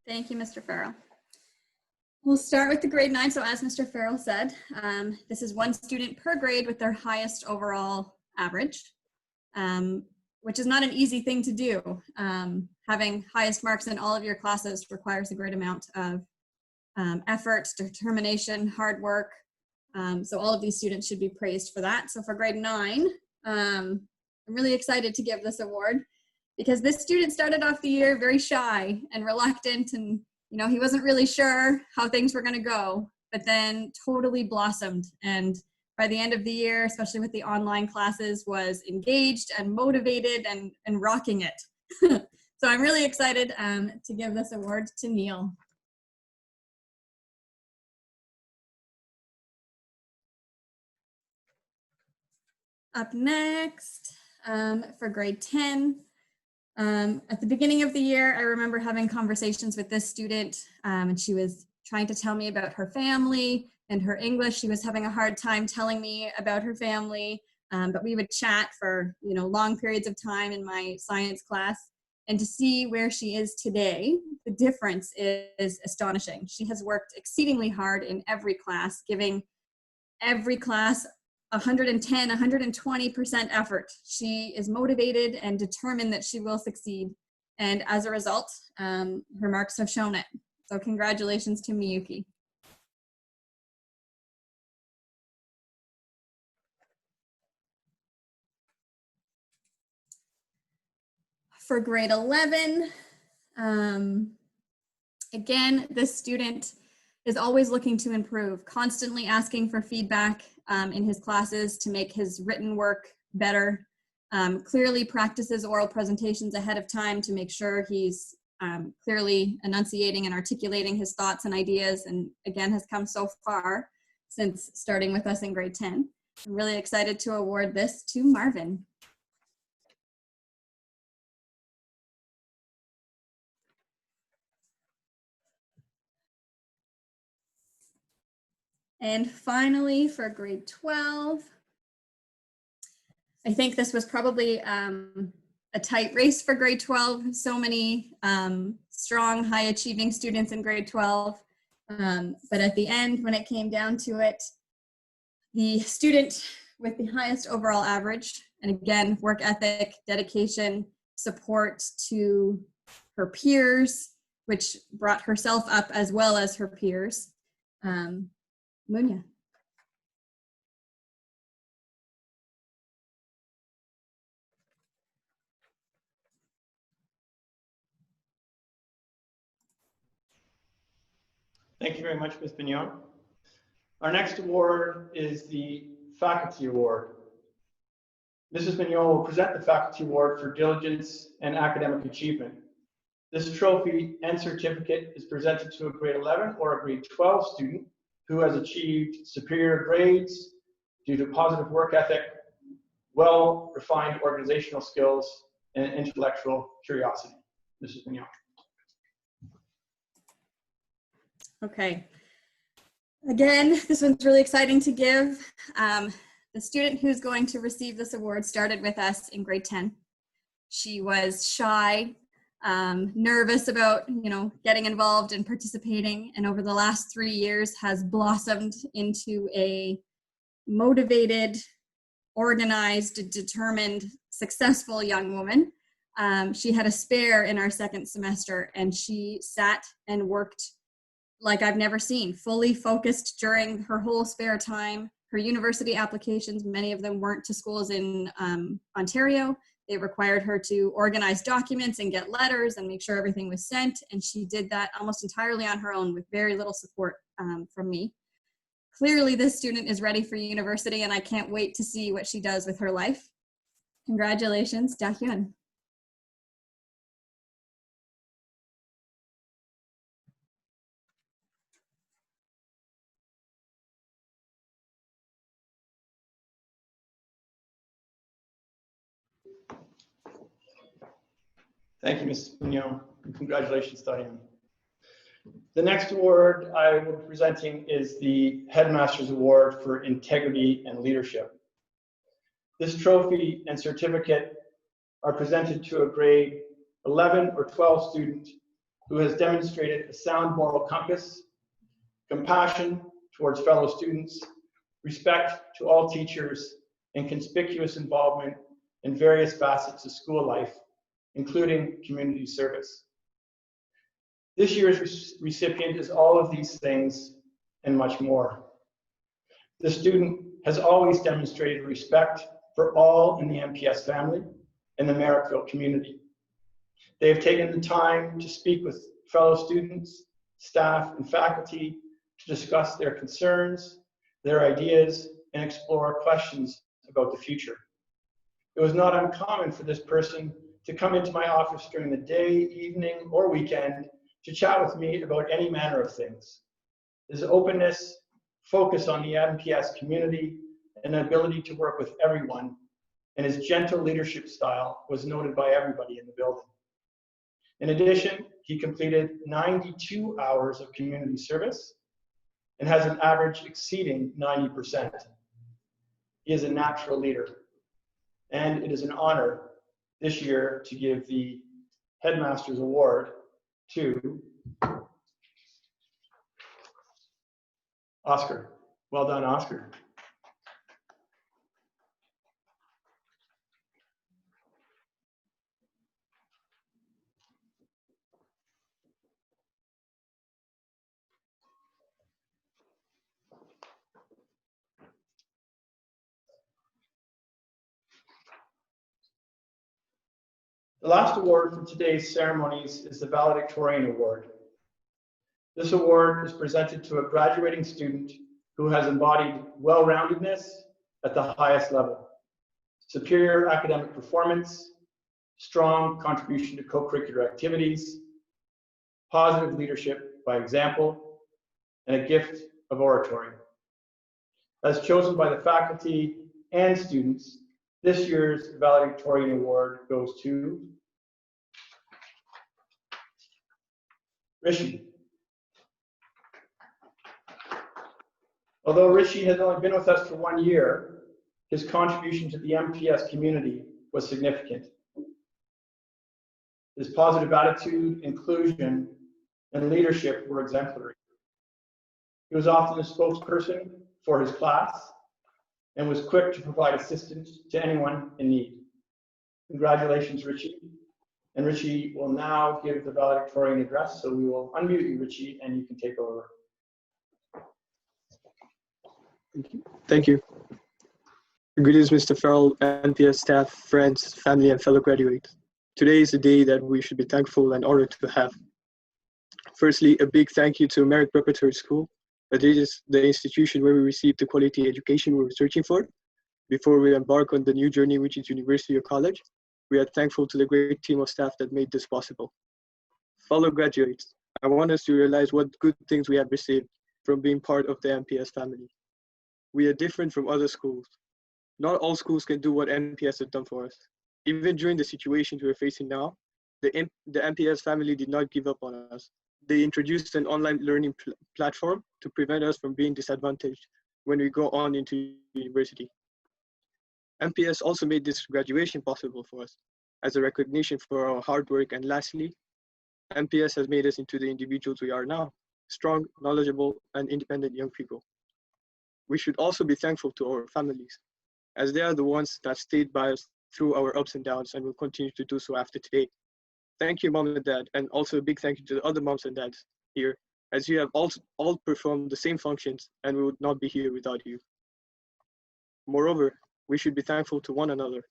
Thank you, Mr. Farrell. We'll start with the grade 9. So as Mr. Farrell said, this is one student per grade with their highest overall average, which is not an easy thing to do. Having highest marks in all of your classes requires a great amount of effort, determination, hard work. So all of these students should be praised for that. So for grade 9, I'm really excited to give this award because this student started off the year very shy and reluctant, and he wasn't really sure how things were going to go, but then totally blossomed. And by the end of the year, especially with the online classes, was engaged and motivated and rocking it. So I'm really excited to give this award to Neil. Up next, for grade 10, at the beginning of the year, I remember having conversations with this student, and she was trying to tell me about her family and her English. She was having a hard time telling me about her family, but we would chat for long periods of time in my science class. And to see where she is today, the difference is astonishing. She has worked exceedingly hard in every class, giving every class 110, 120% effort. She is motivated and determined that she will succeed. And as a result, her marks have shown it. So congratulations to Miyuki. For grade 11, again, this student is always looking to improve, constantly asking for feedback in his classes to make his written work better. Clearly practices oral presentations ahead of time to make sure he's clearly enunciating and articulating his thoughts and ideas, and again has come so far since starting with us in grade 10. I'm really excited to award this to Marvin. And finally, for grade 12, I think this was probably a tight race for grade 12. So many strong, high-achieving students in grade 12. But at the end, when it came down to it, the student with the highest overall average, and again, work ethic, dedication, support to her peers, which brought herself up as well as her peers, Munya. Thank you very much, Ms. Bignon. Our next award is the Faculty Award. Mrs. Bignon will present the Faculty Award for diligence and academic achievement. This trophy and certificate is presented to a grade 11 or a grade 12 student who has achieved superior grades due to positive work ethic, well-refined organizational skills, and intellectual curiosity. Mrs. Bignon. Okay. Again, this one's really exciting to give. The student who's going to receive this award started with us in grade 10. She was shy, nervous about, getting involved and participating, and over the last 3 years has blossomed into a motivated, organized, determined, successful young woman. She had a spare in our second semester, and she sat and worked like I've never seen, fully focused during her whole spare time. Her university applications, many of them weren't to schools in Ontario. They required her to organize documents and get letters and make sure everything was sent. And she did that almost entirely on her own with very little support from me. Clearly, this student is ready for university, and I can't wait to see what she does with her life. Congratulations, Da Hyun. Thank you, Mrs. Pugno, and congratulations, Diane. The next award I will be presenting is the Headmaster's Award for Integrity and Leadership. This trophy and certificate are presented to a grade 11 or 12 student who has demonstrated a sound moral compass, compassion towards fellow students, respect to all teachers, and conspicuous involvement in various facets of school life, including community service. This year's recipient is all of these things and much more. The student has always demonstrated respect for all in the MPS family and the Merrickville community. They have taken the time to speak with fellow students, staff, and faculty to discuss their concerns, their ideas, and explore questions about the future. It was not uncommon for this person to come into my office during the day, evening, or weekend to chat with me about any manner of things. His openness, focus on the MPS community, and ability to work with everyone, and his gentle leadership style was noted by everybody in the building. In addition, he completed 92 hours of community service and has an average exceeding 90%. He is a natural leader, and it is an honor this year to give the Headmaster's Award to Oscar. Well done, Oscar. The last award for today's ceremonies is the Valedictorian Award. This award is presented to a graduating student who has embodied well-roundedness at the highest level, superior academic performance, strong contribution to co-curricular activities, positive leadership by example, and a gift of oratory. As chosen by the faculty and students, this year's Valedictorian Award goes to Rishi. Although Rishi has only been with us for 1 year, his contribution to the MPS community was significant. His positive attitude, inclusion, and leadership were exemplary. He was often a spokesperson for his class and was quick to provide assistance to anyone in need. Congratulations, Richie. And Richie will now give the valedictorian address, so we will unmute you, Richie, and you can take over. Thank you. Greetings, Mr. Farrell, NPS staff, friends, family, and fellow graduates. Today is a day that we should be thankful and honored to have. Firstly, a big thank you to Merrick Preparatory School. That is the institution where we received the quality education we were searching for before we embark on the new journey, which is university or college. We are thankful to the great team of staff that made this possible. Fellow graduates, I want us to realize what good things we have received from being part of the MPS family. We are different from other schools. Not all schools can do what MPS has done for us. Even during the situations we're facing now, the MPS family did not give up on us. They introduced an online learning platform to prevent us from being disadvantaged when we go on into university. MPS also made this graduation possible for us as a recognition for our hard work. And lastly, MPS has made us into the individuals we are now, strong, knowledgeable, and independent young people. We should also be thankful to our families, as they are the ones that stayed by us through our ups and downs and will continue to do so after today. Thank you, Mom and Dad, and also a big thank you to the other moms and dads here, as you have all performed the same functions and we would not be here without you. Moreover, we should be thankful to one another.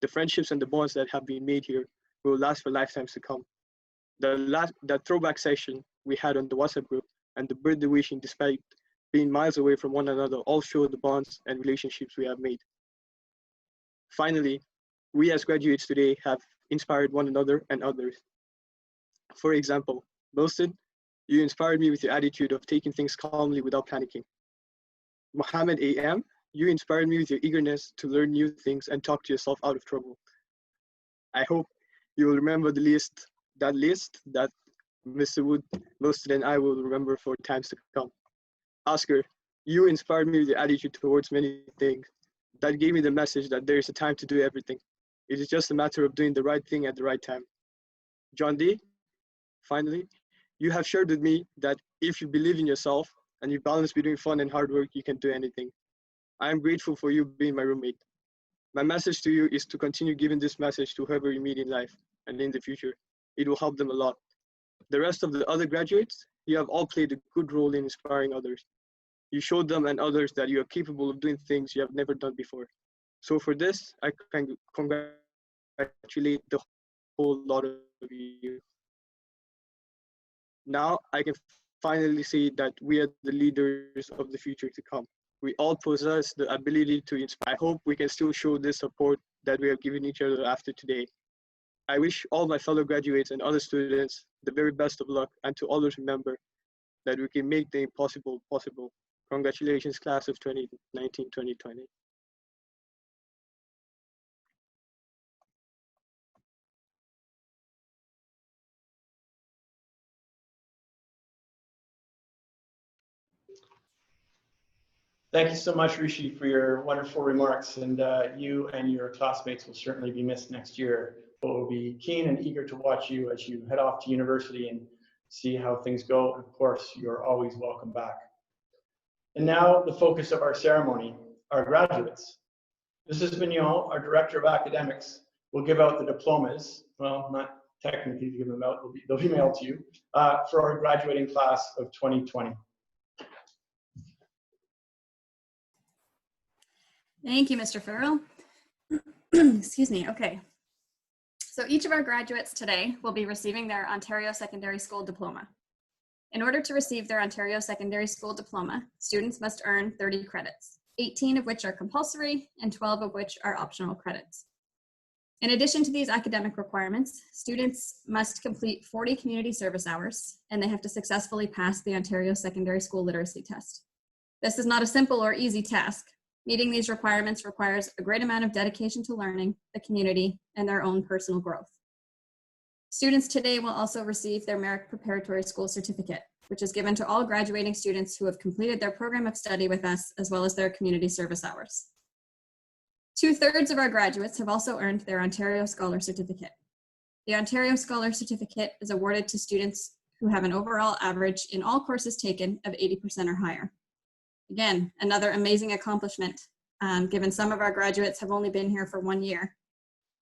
The friendships and the bonds that have been made here will last for lifetimes to come. That throwback session we had on the WhatsApp group and the birthday wishing despite being miles away from one another all show the bonds and relationships we have made. Finally, we as graduates today have inspired one another and others. For example, Wilson, you inspired me with your attitude of taking things calmly without panicking. Mohammed AM, you inspired me with your eagerness to learn new things and talk to yourself out of trouble. I hope You will remember that list that Mr. Wood, Wilson, and I will remember for times to come. Oscar, you inspired me with your attitude towards many things. That gave me the message that there is a time to do everything. It is just a matter of doing the right thing at the right time. John D, finally, you have shared with me that if you believe in yourself and you balance between fun and hard work, you can do anything. I am grateful for you being my roommate. My message to you is to continue giving this message to whoever you meet in life and in the future. It will help them a lot. The rest of the other graduates, you have all played a good role in inspiring others. You showed them and others that you are capable of doing things you have never done before. So for this, I can congratulate the whole lot of you. Now I can finally say that we are the leaders of the future to come. We all possess the ability to inspire. I hope we can still show this support that we have given each other after today. I wish all my fellow graduates and other students the very best of luck, and to always remember that we can make the impossible possible. Congratulations, class of 2019-2020. Thank you so much, Rishi, for your wonderful remarks. And you and your classmates will certainly be missed next year. But we'll be keen and eager to watch you as you head off to university and see how things go. And of course, you're always welcome back. And now the focus of our ceremony, our graduates. Mrs. Mignon, our Director of Academics, will give out the diplomas. Well, not technically to give them out, they'll be mailed to you, for our graduating class of 2020. Thank you, Mr. Farrell. Excuse me. Okay. So each of our graduates today will be receiving their Ontario Secondary School Diploma. In order to receive their Ontario Secondary School Diploma, students must earn 30 credits, 18 of which are compulsory and 12 of which are optional credits. In addition to these academic requirements, students must complete 40 community service hours, and they have to successfully pass the Ontario Secondary School Literacy Test. This is not a simple or easy task. Meeting these requirements requires a great amount of dedication to learning, the community, and their own personal growth. Students today will also receive their Merrick Preparatory School Certificate, which is given to all graduating students who have completed their program of study with us, as well as their community service hours. 2/3 of our graduates have also earned their Ontario Scholar Certificate. The Ontario Scholar Certificate is awarded to students who have an overall average in all courses taken of 80% or higher. Again, another amazing accomplishment, given some of our graduates have only been here for 1 year.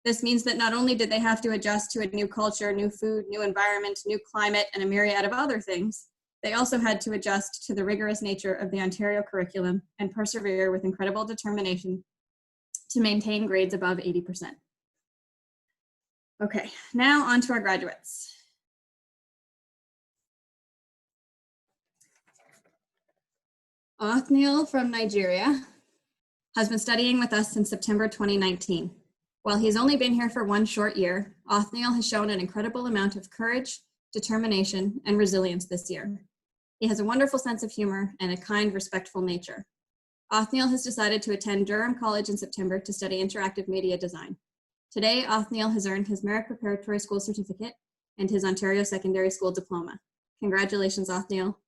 This means that not only did they have to adjust to a new culture, new food, new environment, new climate, and a myriad of other things, they also had to adjust to the rigorous nature of the Ontario curriculum and persevere with incredible determination to maintain grades above 80%. Okay, now on to our graduates. Othniel from Nigeria has been studying with us since September 2019. While he's only been here for 1 short year, Othniel has shown an incredible amount of courage, determination, and resilience this year. He has a wonderful sense of humor and a kind, respectful nature. Othniel has decided to attend Durham College in September to study interactive media design. Today, Othniel has earned his Merrick Preparatory School Certificate and his Ontario Secondary School Diploma. Congratulations, Othniel.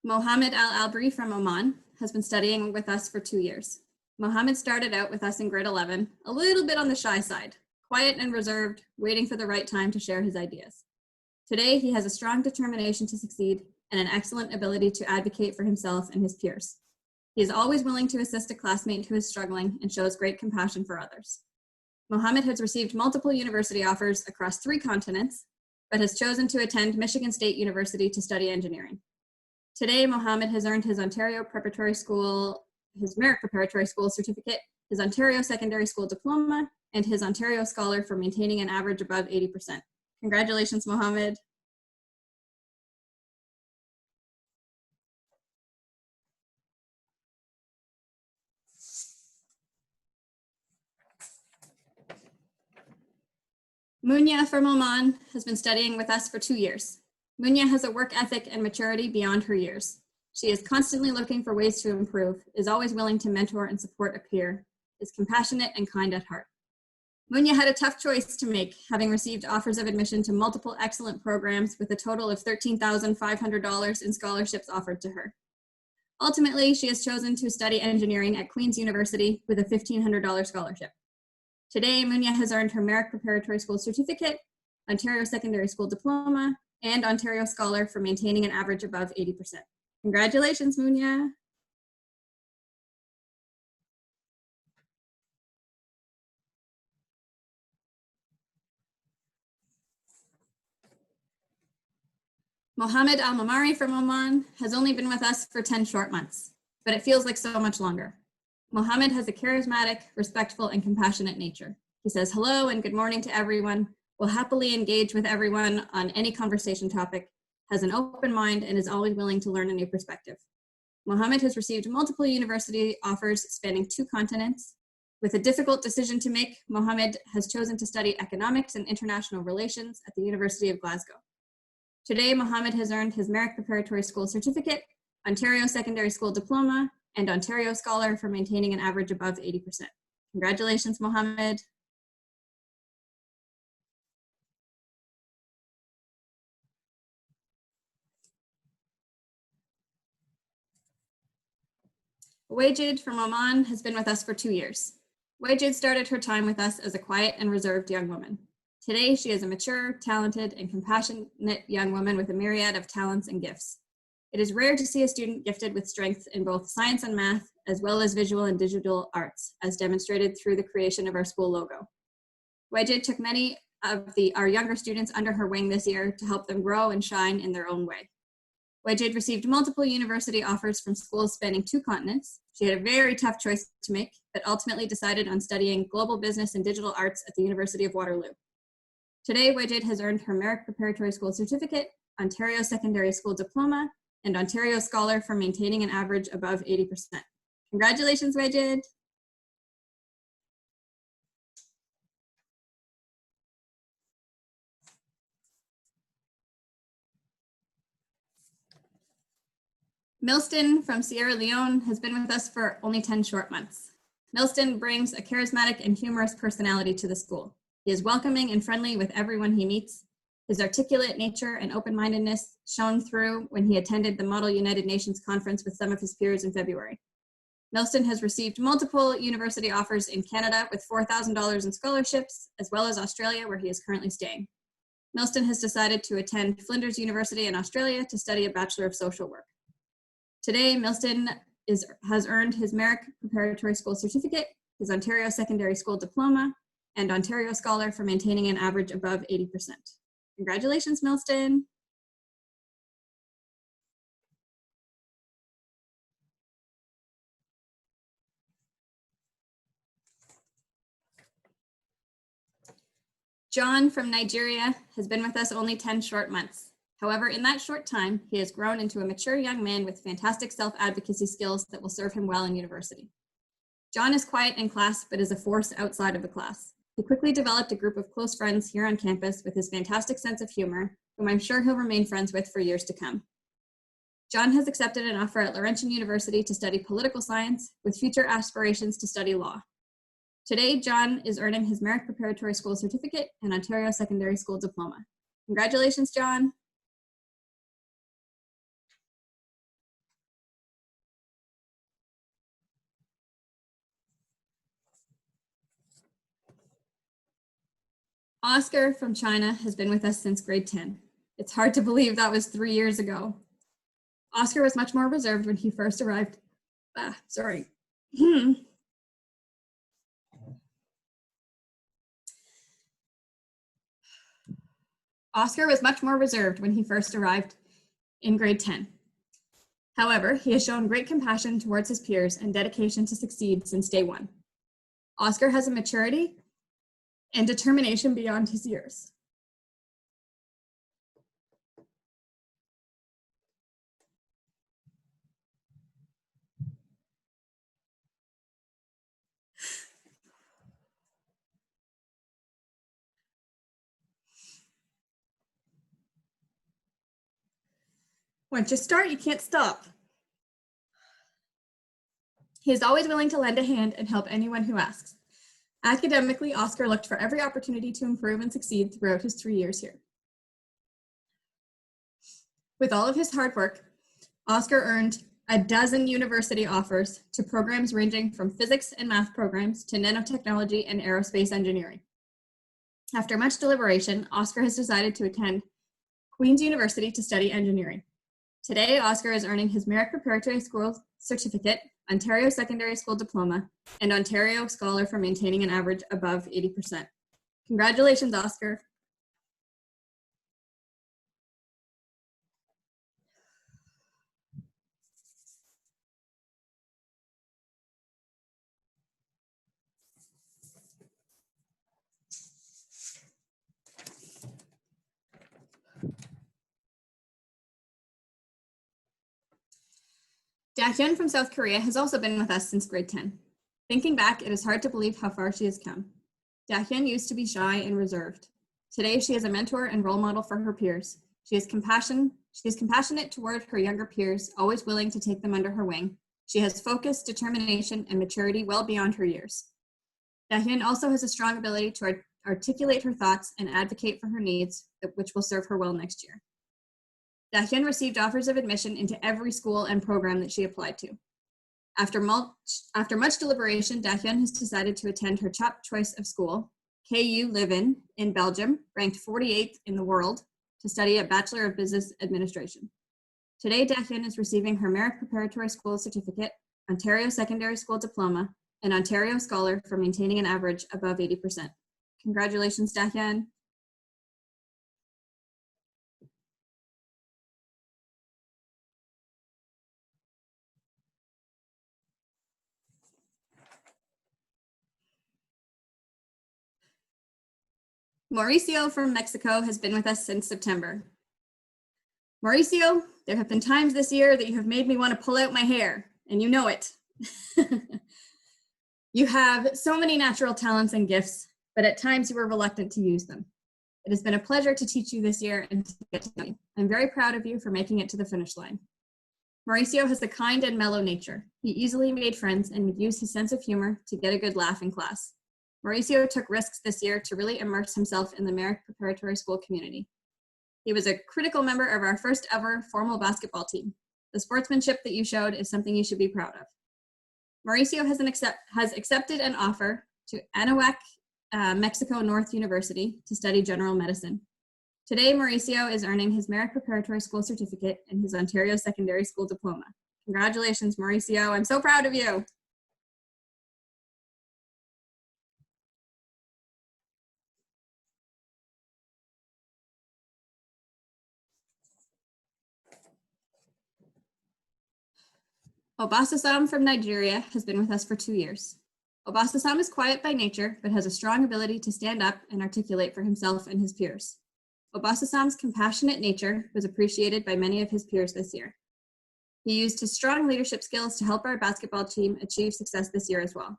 Mohammed Al-Albri from Oman has been studying with us for 2 years. Mohammed started out with us in grade 11, a little bit on the shy side, quiet and reserved, waiting for the right time to share his ideas. Today, he has a strong determination to succeed and an excellent ability to advocate for himself and his peers. He is always willing to assist a classmate who is struggling and shows great compassion for others. Mohammed has received multiple university offers across 3 continents, but has chosen to attend Michigan State University to study engineering. Today, Mohammed has earned his Ontario Preparatory School, his Merrick Preparatory School Certificate, his Ontario Secondary School Diploma, and his Ontario Scholar for maintaining an average above 80%. Congratulations, Mohammed. Munya from Oman has been studying with us for 2 years. Munya has a work ethic and maturity beyond her years. She is constantly looking for ways to improve, is always willing to mentor and support a peer, is compassionate and kind at heart. Munya had a tough choice to make, having received offers of admission to multiple excellent programs with a total of $13,500 in scholarships offered to her. Ultimately, she has chosen to study engineering at Queen's University with a $1,500 scholarship. Today, Munya has earned her Merrick Preparatory School Certificate, Ontario Secondary School Diploma, and Ontario Scholar for maintaining an average above 80%. Congratulations, Munya. Mohammed Al-Mamari from Oman has only been with us for 10 short months, but it feels like so much longer. Mohammed has a charismatic, respectful, and compassionate nature. He says hello and good morning to everyone, will happily engage with everyone on any conversation topic, has an open mind, and is always willing to learn a new perspective. Mohammed has received multiple university offers spanning 2 continents. With a difficult decision to make, Mohammed has chosen to study economics and international relations at the University of Glasgow. Today, Mohammed has earned his Merrick Preparatory School Certificate, Ontario Secondary School Diploma, and Ontario Scholar for maintaining an average above 80%. Congratulations, Mohammed. Wajid from Oman has been with us for 2 years. Wajid started her time with us as a quiet and reserved young woman. Today, she is a mature, talented, and compassionate young woman with a myriad of talents and gifts. It is rare to see a student gifted with strengths in both science and math, as well as visual and digital arts, as demonstrated through the creation of our school logo. Wajid took many of our younger students under her wing this year to help them grow and shine in their own way. Wajid received multiple university offers from schools spanning 2 continents. She had a very tough choice to make, but ultimately decided on studying global business and digital arts at the University of Waterloo. Today, Wajid has earned her Merrick Preparatory School Certificate, Ontario Secondary School Diploma, and Ontario Scholar for maintaining an average above 80%. Congratulations, Wajid. Milston from Sierra Leone has been with us for only 10 short months. Milston brings a charismatic and humorous personality to the school. He is welcoming and friendly with everyone he meets. His articulate nature and open-mindedness shone through when he attended the Model United Nations conference with some of his peers in February. Milston has received multiple university offers in Canada with $4,000 in scholarships, as well as Australia, where he is currently staying. Milston has decided to attend Flinders University in Australia to study a Bachelor of Social Work. Today, Milston has earned his Merrick Preparatory School Certificate, his Ontario Secondary School Diploma, and Ontario Scholar for maintaining an average above 80%. Congratulations, Milston. John from Nigeria has been with us only 10 short months. However, in that short time, he has grown into a mature young man with fantastic self-advocacy skills that will serve him well in university. John is quiet in class, but is a force outside of the class. He quickly developed a group of close friends here on campus with his fantastic sense of humor, whom I'm sure he'll remain friends with for years to come. John has accepted an offer at Laurentian University to study political science, with future aspirations to study law. Today, John is earning his Merrick Preparatory School Certificate and Ontario Secondary School Diploma. Congratulations, John. Oscar from China has been with us since grade 10. It's hard to believe that was 3 years ago. Oscar was much more reserved when he first arrived. Oscar was much more reserved when he first arrived in grade 10. However, he has shown great compassion towards his peers and dedication to succeed since day one. Oscar has a maturity and determination beyond his years. Once you start, you can't stop. He is always willing to lend a hand and help anyone who asks. Academically, Oscar looked for every opportunity to improve and succeed throughout his 3 years here. With all of his hard work, Oscar earned a dozen university offers to programs ranging from physics and math programs to nanotechnology and aerospace engineering. After much deliberation, Oscar has decided to attend Queen's University to study engineering. Today, Oscar is earning his Merrick Preparatory School Certificate, Ontario Secondary School Diploma, and Ontario Scholar for maintaining an average above 80%. Congratulations, Oscar. Dahyun from South Korea has also been with us since grade 10. Thinking back, it is hard to believe how far she has come. Dahyun used to be shy and reserved. Today, she is a mentor and role model for her peers. She is compassionate toward her younger peers, always willing to take them under her wing. She has focus, determination, and maturity well beyond her years. Dahyun also has a strong ability to articulate her thoughts and advocate for her needs, which will serve her well next year. Dahyun received offers of admission into every school and program that she applied to. After much deliberation, Dahyun has decided to attend her top choice of school, KU Leuven in Belgium, ranked 48th in the world, to study a Bachelor of Business Administration. Today, Dahyun is receiving her Merrick Preparatory School Certificate, Ontario Secondary School Diploma, and Ontario Scholar for maintaining an average above 80%. Congratulations, Dahyun. Mauricio from Mexico has been with us since September. Mauricio, there have been times this year that you have made me want to pull out my hair, and you know it. You have so many natural talents and gifts, but at times you were reluctant to use them. It has been a pleasure to teach you this year and to get to know you. I'm very proud of you for making it to the finish line. Mauricio has a kind and mellow nature. He easily made friends and would use his sense of humor to get a good laugh in class. Mauricio took risks this year to really immerse himself in the Merrick Preparatory School community. He was a critical member of our first ever formal basketball team. The sportsmanship that you showed is something you should be proud of. Mauricio has accepted an offer to Anahuac, Mexico North University to study general medicine. Today, Mauricio is earning his Merrick Preparatory School Certificate and his Ontario Secondary School Diploma. Congratulations, Mauricio. I'm so proud of you. Obasasam from Nigeria has been with us for 2 years. Obasasam is quiet by nature, but has a strong ability to stand up and articulate for himself and his peers. Obasasam's compassionate nature was appreciated by many of his peers this year. He used his strong leadership skills to help our basketball team achieve success this year as well.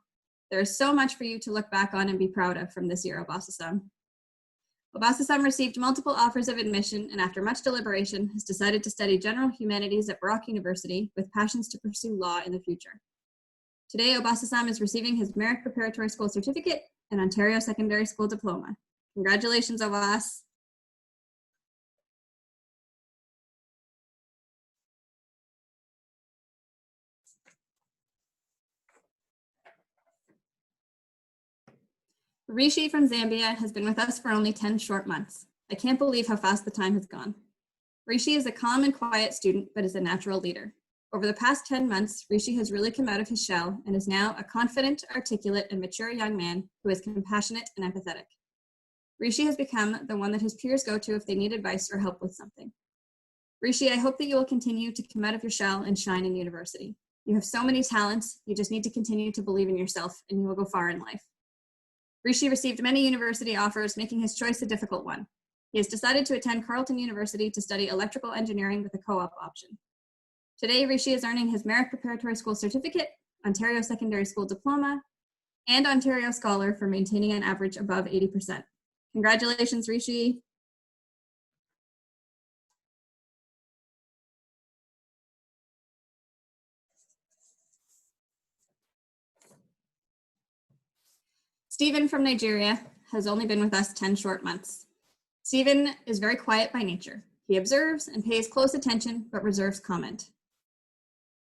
There is so much for you to look back on and be proud of from this year, Obasasam. Obasasam received multiple offers of admission and after much deliberation has decided to study general humanities at Brock University with passions to pursue law in the future. Today, Obasasam is receiving his Merrick Preparatory School Certificate and Ontario Secondary School Diploma. Congratulations, Obas. Rishi from Zambia has been with us for only 10 short months. I can't believe how fast the time has gone. Rishi is a calm and quiet student, but is a natural leader. Over the past 10 months, Rishi has really come out of his shell and is now a confident, articulate, and mature young man who is compassionate and empathetic. Rishi has become the one that his peers go to if they need advice or help with something. Rishi, I hope that you will continue to come out of your shell and shine in university. You have so many talents, you just need to continue to believe in yourself and you will go far in life. Rishi received many university offers, making his choice a difficult one. He has decided to attend Carleton University to study electrical engineering with a co-op option. Today, Rishi is earning his Merrick Preparatory School Certificate, Ontario Secondary School Diploma, and Ontario Scholar for maintaining an average above 80%. Congratulations, Rishi. Stephen from Nigeria has only been with us 10 short months. Stephen is very quiet by nature. He observes and pays close attention, but reserves comment.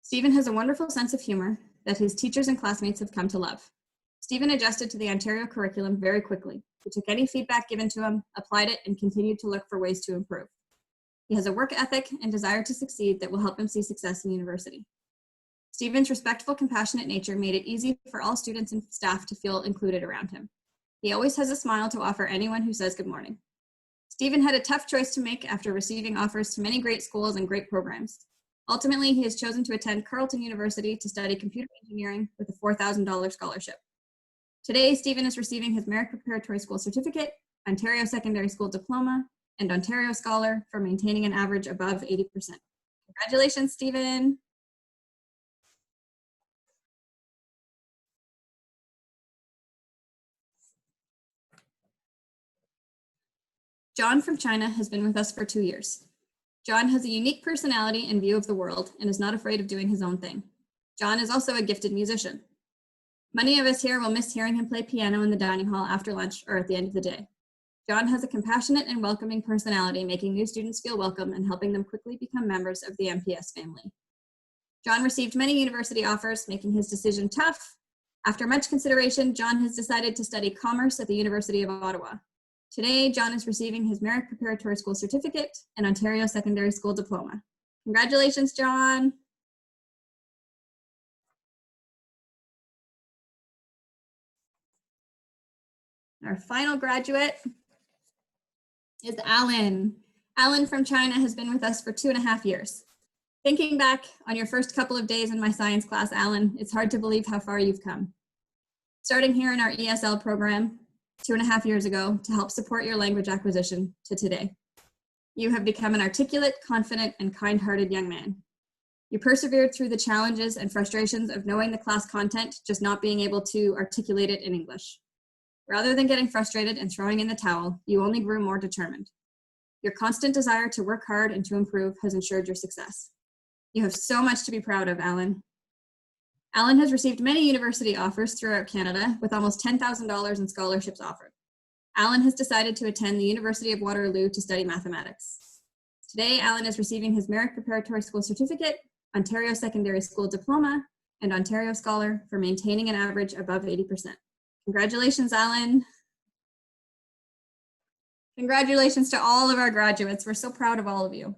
Stephen has a wonderful sense of humor that his teachers and classmates have come to love. Stephen adjusted to the Ontario curriculum very quickly. He took any feedback given to him, applied it, and continued to look for ways to improve. He has a work ethic and desire to succeed that will help him see success in university. Stephen's respectful, compassionate nature made it easy for all students and staff to feel included around him. He always has a smile to offer anyone who says good morning. Stephen had a tough choice to make after receiving offers to many great schools and great programs. Ultimately, he has chosen to attend Carleton University to study computer engineering with a $4,000 scholarship. Today, Stephen is receiving his Merrick Preparatory School Certificate, Ontario Secondary School Diploma, and Ontario Scholar for maintaining an average above 80%. Congratulations, Stephen. John from China has been with us for 2 years. John has a unique personality and view of the world and is not afraid of doing his own thing. John is also a gifted musician. Many of us here will miss hearing him play piano in the dining hall after lunch or at the end of the day. John has a compassionate and welcoming personality, making new students feel welcome and helping them quickly become members of the MPS family. John received many university offers, making his decision tough. After much consideration, John has decided to study commerce at the University of Ottawa. Today, John is receiving his Merrick Preparatory School Certificate and Ontario Secondary School Diploma. Congratulations, John. Our final graduate is Alan. Alan from China has been with us for 2.5 years. Thinking back on your first couple of days in my science class, Alan, it's hard to believe how far you've come. Starting here in our ESL program 2.5 years ago to help support your language acquisition to today. You have become an articulate, confident, and kind-hearted young man. You persevered through the challenges and frustrations of knowing the class content, just not being able to articulate it in English. Rather than getting frustrated and throwing in the towel, you only grew more determined. Your constant desire to work hard and to improve has ensured your success. You have so much to be proud of, Alan. Alan has received many university offers throughout Canada with almost $10,000 in scholarships offered. Alan has decided to attend the University of Waterloo to study mathematics. Today, Alan is receiving his Merrick Preparatory School Certificate, Ontario Secondary School Diploma, and Ontario Scholar for maintaining an average above 80%. Congratulations, Alan. Congratulations to all of our graduates. We're so proud of all of you.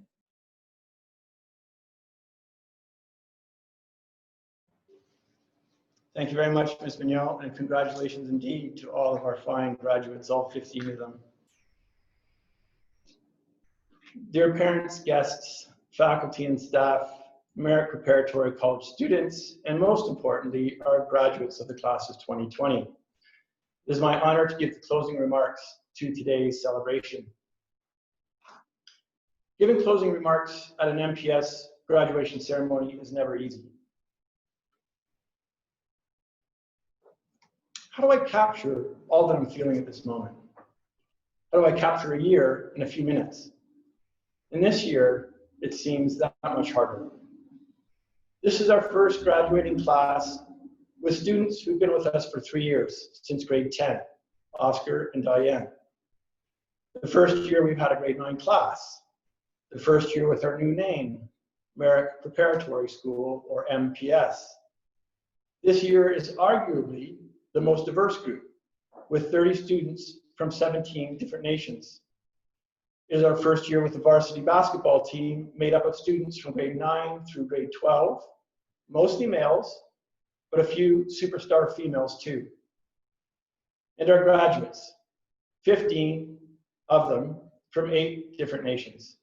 Thank you very much, Ms. Mignot, and congratulations indeed to all of our fine graduates, all 15 of them. Dear parents, guests, faculty and staff, Merrick Preparatory College students, and most importantly, our graduates of the class of 2020. It is my honor to give the closing remarks to today's celebration. Giving closing remarks at an MPS graduation ceremony is never easy. How do I capture all that I'm feeling at this moment? How do I capture a year in a few minutes? In this year, it seems that much harder. This is our first graduating class with students who've been with us for 3 years, since grade 10, Oscar and Diane. The first year we've had a grade 9 class. The first year with our new name, Merrick Preparatory School, or MPS. This year is arguably the most diverse group, with 30 students from 17 different nations. It is our first year with the varsity basketball team made up of students from grade 9 through grade 12, mostly males, but a few superstar females too. And our graduates, 15 of them from 8 different nations.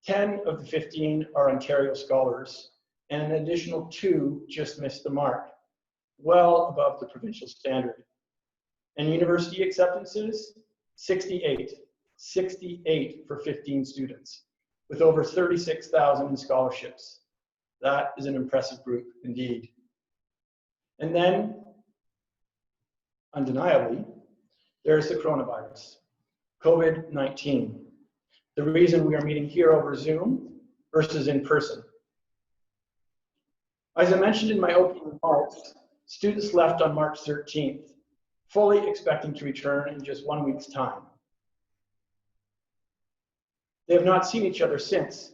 10 of the 15 are Ontario scholars, and an additional 2 just missed the mark, well above the provincial standard. And university acceptances, 68. 68 for 15 students, with over 36,000 in scholarships. That is an impressive group indeed. And then, undeniably, there's the coronavirus, COVID-19, the reason we are meeting here over Zoom versus in person. As I mentioned in my opening remarks, students left on March 13th, fully expecting to return in just 1 week's time. They have not seen each other since,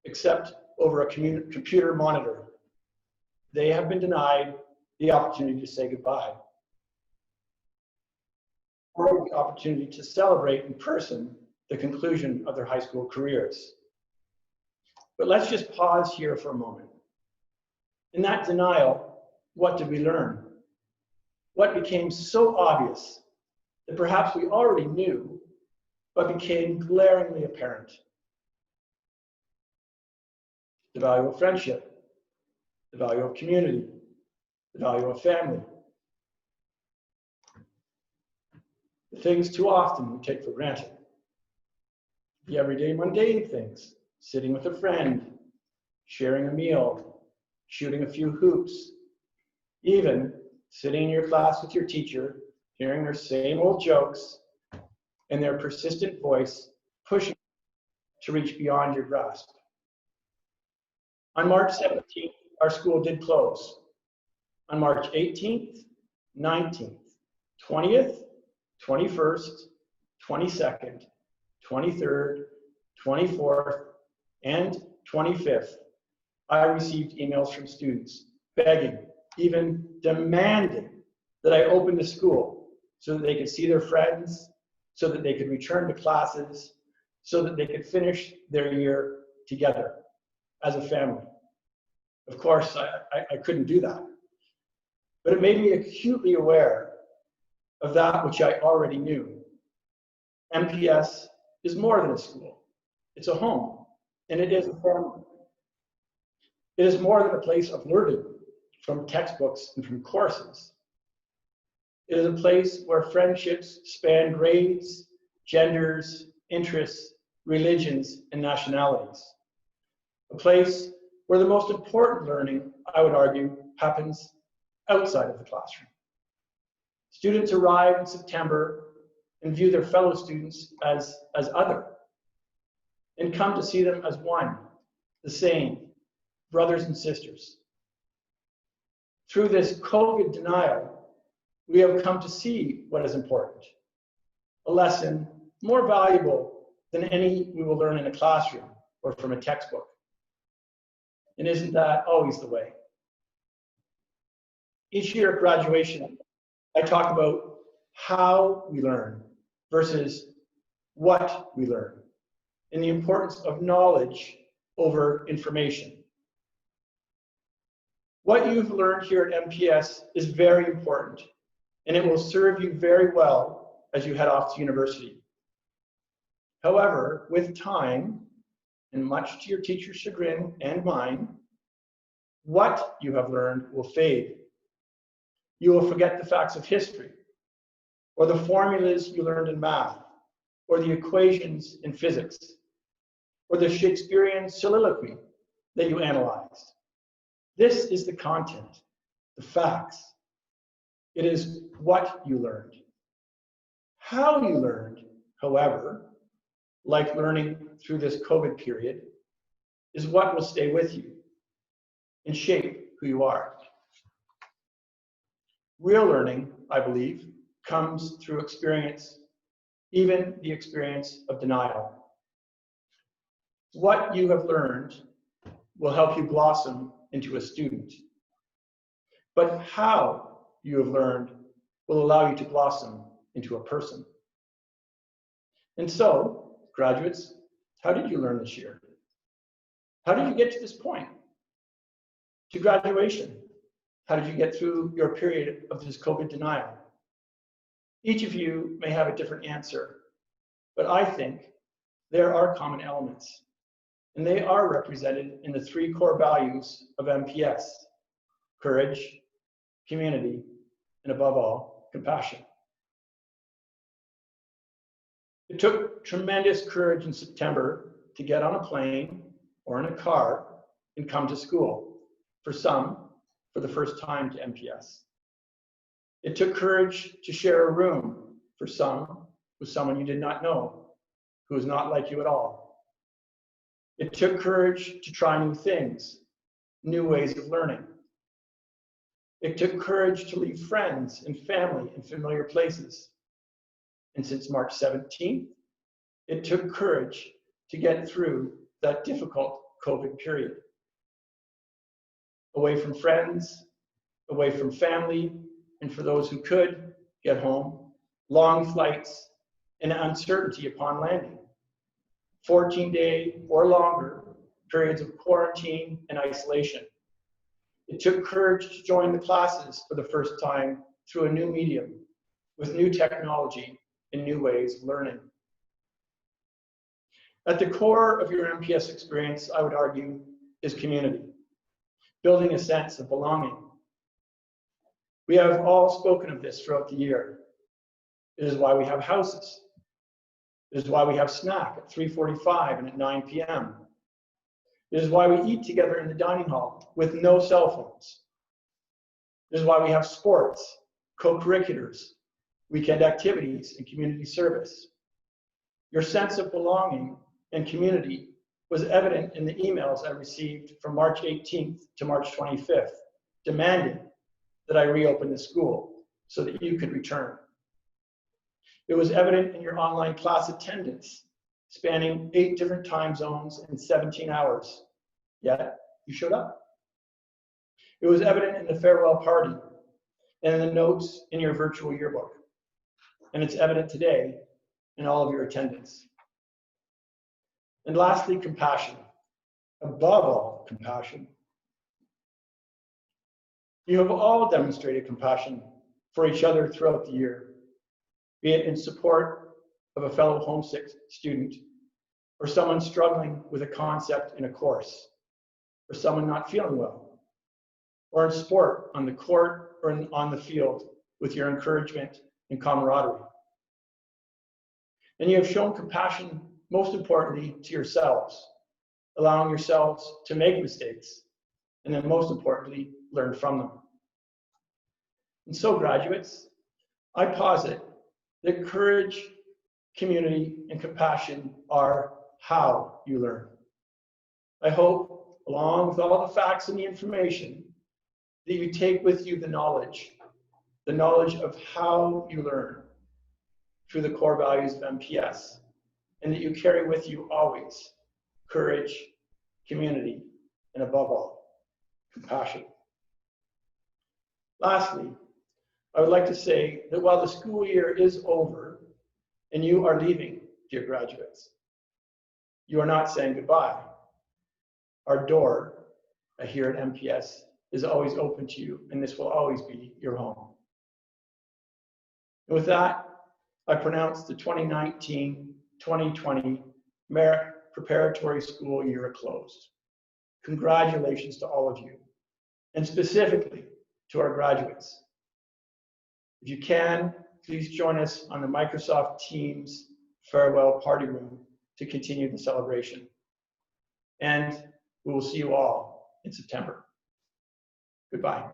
except over a computer monitor. They have been denied the opportunity to say goodbye, or the opportunity to celebrate in person the conclusion of their high school careers. But let's just pause here for a moment. In that denial, what did we learn? What became so obvious that perhaps we already knew, but became glaringly apparent? The value of friendship, the value of community, the value of family. The things too often we take for granted. The everyday mundane things, sitting with a friend, sharing a meal, shooting a few hoops, even sitting in your class with your teacher, hearing their same old jokes, and their persistent voice pushing to reach beyond your grasp. On March 17th, our school did close. On March 18th, 19th, 20th, 21st, 22nd, 23rd, 24th, and 25th, I received emails from students begging, even demanding, that I open the school so that they could see their friends, so that they could return to classes, so that they could finish their year together as a family. Of course, I couldn't do that. But it made me acutely aware of that which I already knew. MPS is more than a school. It's a home, and it is a family. It is more than a place of learning from textbooks and from courses. It is a place where friendships span grades, genders, interests, religions, and nationalities. A place where the most important learning, I would argue, happens outside of the classroom. Students arrive in September and view their fellow students as other, and come to see them as one, the same, brothers and sisters. Through this COVID denial, we have come to see what is important, a lesson more valuable than any we will learn in a classroom or from a textbook. And isn't that always the way? Each year at graduation, I talk about how we learn versus what we learn, and the importance of knowledge over information. What you've learned here at MPS is very important, and it will serve you very well as you head off to university. However, with time, and much to your teacher's chagrin and mine, what you have learned will fade. You will forget the facts of history, or the formulas you learned in math, or the equations in physics, or the Shakespearean soliloquy that you analyzed. This is the content, the facts. It is what you learned. How you learned, however, like learning through this COVID period, is what will stay with you and shape who you are. Real learning, I believe, comes through experience, even the experience of denial. What you have learned will help you blossom into a student. But how you have learned will allow you to blossom into a person. And so, graduates, how did you learn this year? How did you get to this point? To graduation? How did you get through your period of this COVID denial? Each of you may have a different answer, but I think there are common elements, and they are represented in the 3 core values of MPS: courage, community, and above all, compassion. It took tremendous courage in September to get on a plane or in a car and come to school. For some, for the first time to MPS. It took courage to share a room, for some, with someone you did not know, who is not like you at all. It took courage to try new things, new ways of learning. It took courage to leave friends and family in familiar places. And since March 17th, it took courage to get through that difficult COVID period. Away from friends, away from family, and for those who could get home, long flights and uncertainty upon landing. 14-day or longer periods of quarantine and isolation. It took courage to join the classes for the first time through a new medium, with new technology and new ways of learning. At the core of your MPS experience, I would argue, is community, building a sense of belonging. We have all spoken of this throughout the year. It is why we have houses. It is why we have snack at 3:45 and at 9 p.m. It is why we eat together in the dining hall with no cell phones. It is why we have sports, co-curriculars, weekend activities, and community service. Your sense of belonging and community was evident in the emails I received from March 18th to March 25th, demanding that I reopen the school so that you could return. It was evident in your online class attendance, spanning 8 different time zones in 17 hours, yet you showed up. It was evident in the farewell party and in the notes in your virtual yearbook, and it's evident today in all of your attendance. And lastly, compassion. Above all, compassion. You have all demonstrated compassion for each other throughout the year, be it in support of a fellow homesick student, or someone struggling with a concept in a course, or someone not feeling well, or in sport, on the court or on the field, with your encouragement and camaraderie. And you have shown compassion, most importantly, to yourselves, allowing yourselves to make mistakes, and then most importantly, learn from them. And so, graduates, I posit that courage, community, and compassion are how you learn. I hope, along with all the facts and the information, that you take with you the knowledge of how you learn through the core values of MPS, and that you carry with you always courage, community, and above all, compassion. Lastly, I would like to say that while the school year is over and you are leaving, dear graduates, you are not saying goodbye. Our door here at MPS is always open to you, and this will always be your home. And with that, I pronounce the 2019-2020 Merrick Preparatory School year closed. Congratulations to all of you, and specifically to our graduates. If you can, please join us on the Microsoft Teams farewell party room to continue the celebration. And we will see you all in September. Goodbye.